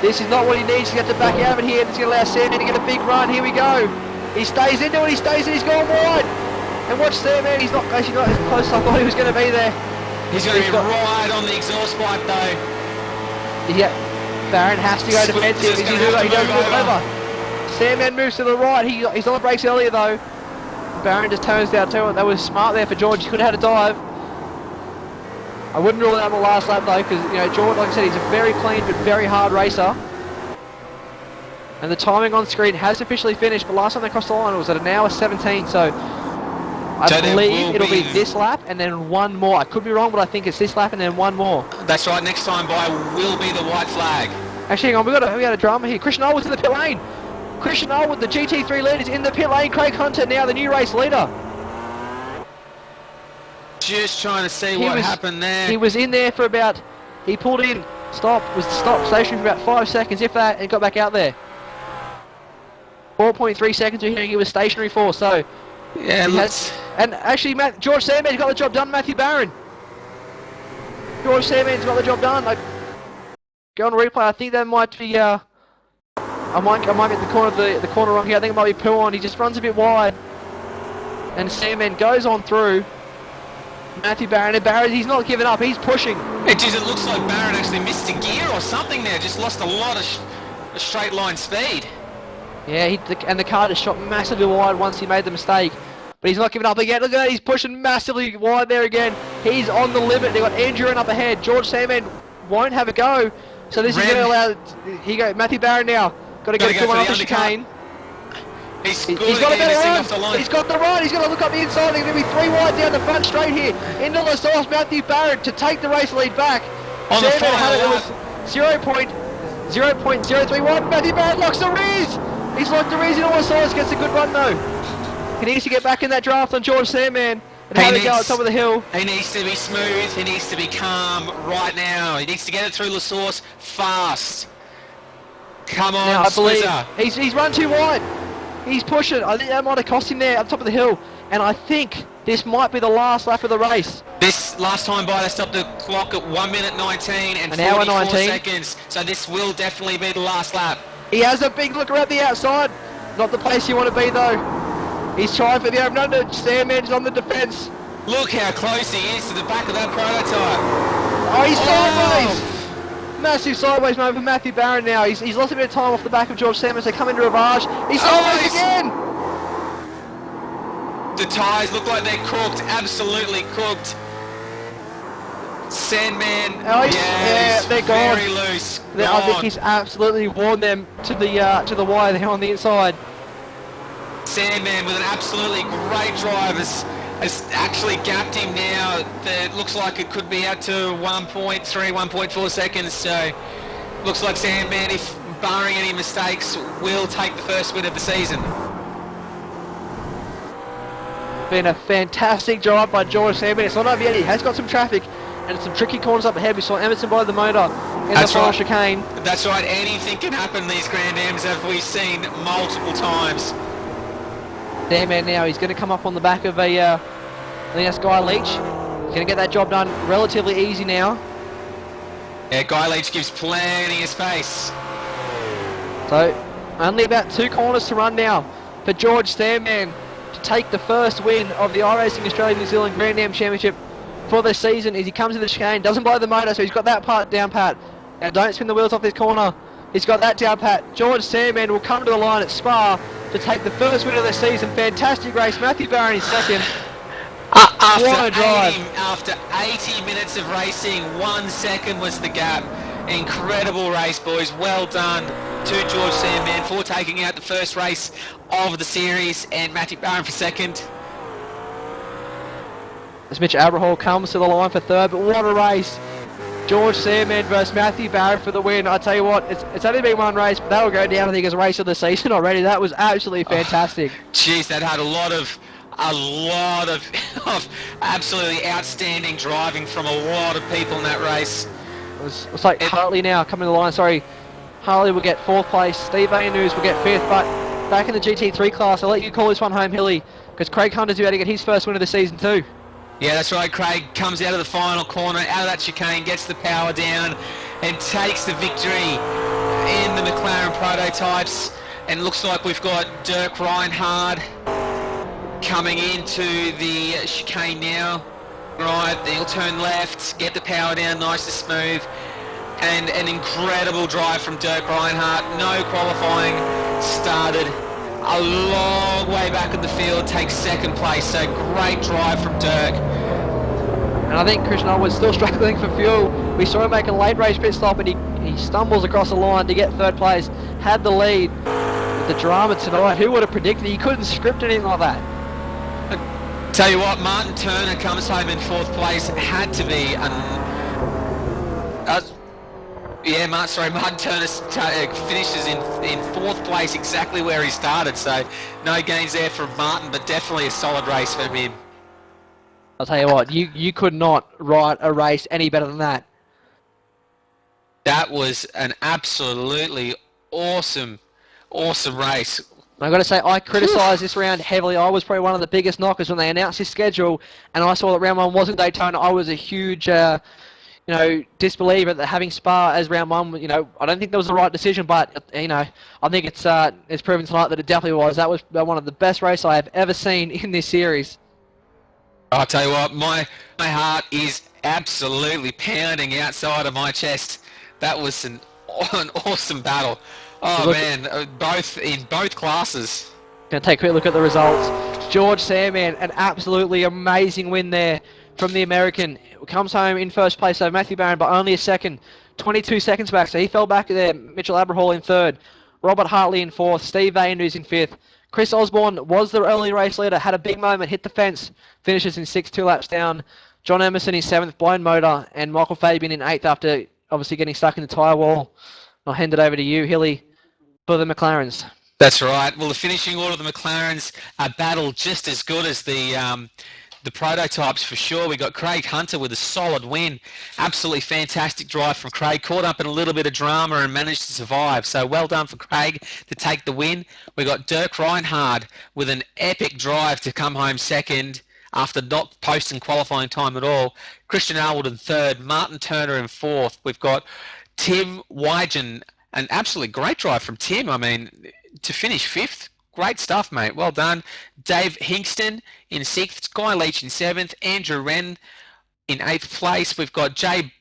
This is not what he needs to get to back out of it here. It's going to allow Sandman to get a big run. Here we go. He stays into it. He stays in. He's gone wide. And watch Sandman. He's not actually not as close as I thought he was going to be there. He's going to be right on the exhaust pipe though. Yeah. Barron has to go defensive. Squizzer's He gonna have to doesn't move move over. Sandman moves to the right. He's on the brakes earlier though. Barron just turns down too. That was smart there for George. He could have had a dive. I wouldn't rule it out on the last lap though, because George, like I said, he's a very clean but very hard racer. And the timing on screen has officially finished, but last time they crossed the line it was at 1 hour 17. So I believe it'll be this lap and then one more. I could be wrong, but I think it's this lap and then one more. That's right. Next time by will be the white flag. Actually, hang on, we got a drama here. Christian Allwood's in the pit lane. Christian Allwood, the GT3 leader, is in the pit lane. Craig Hunter now the new race leader. Just trying to see what happened there. He was in there for about. He pulled in, stopped stationary for about 5 seconds, if that, and got back out there. 4.3 seconds we're hearing he was stationary for, so... Yeah, He has, and actually, George Sandman's got the job done. Matthew Barron. George Sandman's got the job done. Like, go on replay. I think that might be. I might get the corner wrong here. I think it might be Puon. He just runs a bit wide, and Sandman goes on through. Matthew Barron, and Barron, he's not giving up. He's pushing. it looks like Barron actually missed a gear or something there. Just lost a lot of straight line speed. Yeah, and the car just shot massively wide once he made the mistake. But he's not giving up again. Look at that, he's pushing massively wide there again. He's on the limit. They've got Andrew up ahead. George Sandman won't have a go. So this is going to allow... Matthew Barron now. Got to go one off the chicane. He's He's got a better run. He's got the run. He's got to look up the inside. There's going to be 3 wide down the front straight here. Into La Source, Matthew Barron to take the race lead back. On the Sandman had final it was 0.031. Matthew Barron locks the rears. He's locked the rears into La Source. Gets a good run though. He needs to get back in that draft on George Sandman and have a go at top of the hill. He needs to be smooth. He needs to be calm right now. He needs to get it through La Source fast. Come on, Now, I believe Swizzer. he's run too wide. He's pushing. I think that might have cost him there at the top of the hill. And I think this might be the last lap of the race. This last time by, they stopped the clock at 1 minute 19 and An hour 44 19. seconds. So this will definitely be the last lap. He has a big look around the outside. Not the place you want to be though. He's trying for the open under. Sandman's on the defence. Look how close he is to the back of that prototype. Oh, he's sideways. Massive sideways moment for Matthew Barron now. He's lost a bit of time off the back of George Sandman, so come into Ravage. He's sideways again. The tyres look like they're cooked, absolutely cooked. Sandman, Oh, yeah, they're gone. very loose. I think Gone. he's absolutely worn them to the wire there on the inside. Sandman with an absolutely great drive has actually gapped him now. It looks like it could be out to 1.3, 1.4 seconds. So looks like Sandman, if barring any mistakes, will take the first win of the season. Been a fantastic drive by George Sandman. It's not over yet. He has got some traffic and some tricky corners up ahead. We saw Emerson by the motor in That's the final right. chicane. That's right, anything can happen in these Grand Ams, as we've seen multiple times. Sandman now, he's going to come up on the back of I think that's Guy Leach. He's going to get that job done relatively easy now. Yeah, Guy Leach gives plenty of space. So, only about 2 corners to run now for George Sandman to take the first win of the iRacing Australia New Zealand Grand Am Championship for the season as he comes to the chicane, doesn't blow the motor, so he's got that part down pat. Now don't spin the wheels off this corner. He's got that down pat. George Sandman will come to the line at Spa to take the first win of the season. Fantastic race. Matthew Barron is second. After 80 minutes of racing, 1 second was the gap. Incredible race, boys. Well done to George Sandman for taking out the first race of the series, and Matthew Barron for second. As Mitch Abrahall comes to the line for third, but what a race. George Sandman versus Matthew Barron for the win. I tell you what, it's only been one race, but that'll go down, I think, as race of the season already. That was absolutely fantastic. Geez, that had a lot of of absolutely outstanding driving from a lot of people in that race. It's like Hartley now coming to the line. Sorry, Hartley will get 4th place. Steve News will get 5th, but back in the GT3 class, I'll let you call this one home, Hilly, because Craig Hunter's about to get his first win of the season too. Yeah, that's right. Craig comes out of the final corner, out of that chicane, gets the power down, and takes the victory in the McLaren prototypes. And looks like we've got Dirk Reinhard coming into the chicane now. Right, he'll turn left, get the power down, nice and smooth. And an incredible drive from Dirk Reinhardt. No qualifying started. A long way back in the field, takes 2nd place. So great drive from Dirk. And I think Christian Edwards still struggling for fuel. We saw him make a late race pit stop, and he stumbles across the line to get 3rd place. Had the lead. With the drama tonight, who would have predicted he couldn't script anything like that? Tell you what, Martin Turner comes home in 4th place. Had to be Martin Turner finishes in 4th place, exactly where he started. So no gains there from Martin, but definitely a solid race from him. I'll tell you what, you could not write a race any better than that. That was an absolutely awesome race. I've got to say, I criticised this round heavily. I was probably one of the biggest knockers when they announced this schedule, and I saw that round one wasn't Daytona. I was a huge, disbeliever that having Spa as round one, I don't think that was the right decision, but, I think it's proven tonight that it definitely was. That was one of the best races I have ever seen in this series. I'll tell you what, my heart is absolutely pounding outside of my chest. That was an awesome battle. Oh Look- man, both classes. Going to take a quick look at the results. George Sandman, an absolutely amazing win there from the American. Comes home in first place over Matthew Barron by only a second. 22 seconds back, so he fell back there. Mitchell Aberhall in third. Robert Hartley in fourth. Steve Vainus in fifth. Chris Osborne was the early race leader, had a big moment, hit the fence, finishes in sixth, 2 laps down. John Emerson in seventh, blind motor, and Michael Fabian in eighth after obviously getting stuck in the tyre wall. I'll hand it over to you, Hilly, for the McLarens. That's right. Well, the finishing order of the McLarens are battled just as good as the prototypes for sure. We got Craig Hunter with a solid win. Absolutely fantastic drive from Craig. Caught up in a little bit of drama and managed to survive. So well done for Craig to take the win. We got Dirk Reinhard with an epic drive to come home second after not posting qualifying time at all. Christian Alwood in third. Martin Turner in fourth. We've got Tim Wygen, an absolutely great drive from Tim. I mean, to finish fifth, great stuff, mate. Well done. Dave Hinkston in sixth, Guy Leach in seventh, Andrew Wren in eighth place. We've got Jay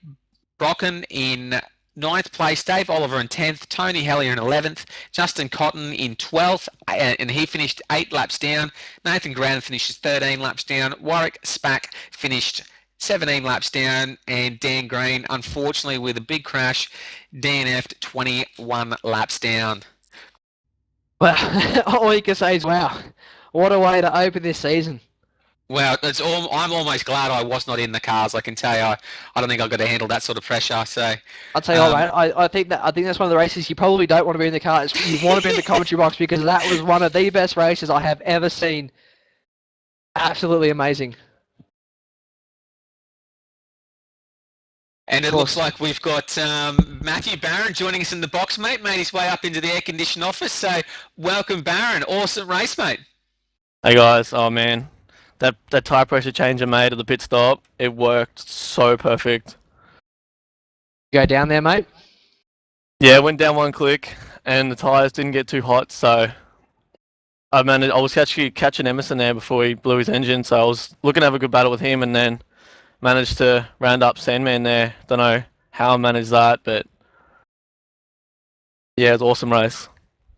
Brocken in ninth place, Dave Oliver in 10th, Tony Hellier in 11th, Justin Cotton in 12th, and he finished 8 laps down. Nathan Grant finishes 13 laps down. Warwick Spack finished 17 laps down, and Dan Green, unfortunately, with a big crash, DNF'd 21 laps down. Well, all you can say is, wow, what a way to open this season. Well, I'm almost glad I was not in the cars. I can tell you, I don't think I could have handled that sort of pressure. So I'll tell you what, mate, I think that's one of the races you probably don't want to be in the car. You want to be in the commentary box because that was one of the best races I have ever seen. Absolutely amazing. And it Of course. looks like we've got Matthew Barron joining us in the box, mate. Made his way up into the air-conditioned office. So welcome, Barron. Awesome race, mate. Hey guys, oh man, that tire pressure change I made at the pit stop, it worked so perfect. Go down there, mate. Yeah, it went down one click, and the tires didn't get too hot, so I was actually catching Emerson there before he blew his engine, so I was looking to have a good battle with him, and then managed to round up Sandman there. Don't know how I managed that, but yeah, it was an awesome race.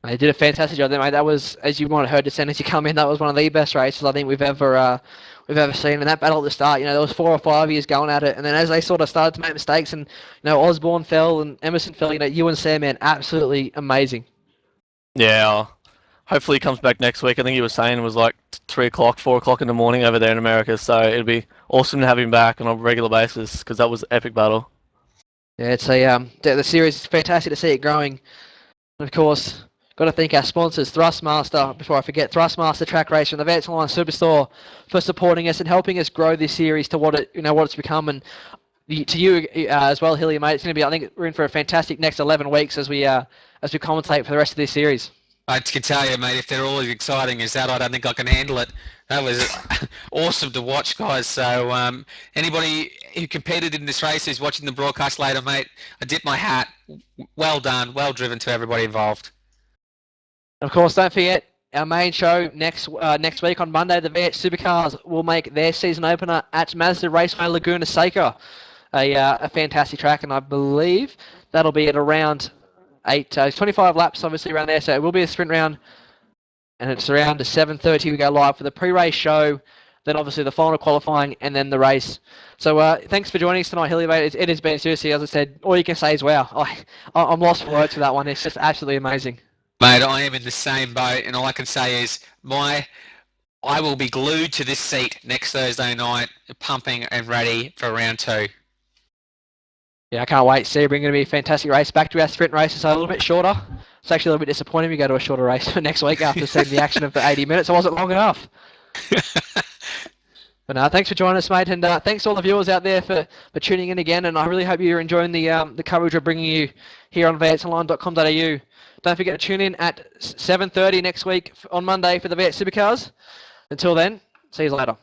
They did a fantastic job there, mate. That was, as you might have heard just then as you come in, that was one of the best races I think we've ever seen. And that battle at the start, there was 4 or 5 years going at it, and then as they sort of started to make mistakes, and Osborne fell and Emerson fell, you and Sandman, absolutely amazing. Yeah, hopefully he comes back next week. I think he was saying it was like 3 o'clock, 4 o'clock in the morning over there in America, so it'd be awesome to have him back on a regular basis because that was an epic battle. Yeah, it's the series is fantastic to see it growing. And of course, got to thank our sponsors, Thrustmaster, before I forget, Thrustmaster Track Racer and the Vets Online Superstore for supporting us and helping us grow this series to what it's become, and to you as well, Hilly, mate. It's going to be, I think we're in for a fantastic next 11 weeks as we commentate for the rest of this series. I can tell you, mate, if they're all as exciting as that, I don't think I can handle it. That was awesome to watch, guys. So anybody who competed in this race who's watching the broadcast later, mate, I dip my hat. Well done, well driven to everybody involved. Of course, don't forget our main show next week on Monday. The VH Supercars will make their season opener at Mazda Raceway Laguna Seca, a fantastic track, and I believe that'll be at around 25 laps, obviously around there. So it will be a sprint round, and it's around 7:30. We go live for the pre-race show, then obviously the final qualifying, and then the race. So thanks for joining us tonight, Hilly, mate. It has been seriously, as I said, all you can say is wow. I'm lost for words for that one. It's just absolutely amazing. Mate, I am in the same boat, and all I can say is I will be glued to this seat next Thursday night, pumping and ready for round 2. Yeah, I can't wait. Sebring going to be a fantastic race. Back to our sprint races, so a little bit shorter. It's actually a little bit disappointing we go to a shorter race for next week after seeing the action of the 80 minutes. It wasn't long enough. But no, thanks for joining us, mate, and thanks to all the viewers out there for tuning in again. And I really hope you're enjoying the coverage we're bringing you here on VHSonline.com.au. Don't forget to tune in at 7:30 next week on Monday for the V8 Supercars. Until then, see you later.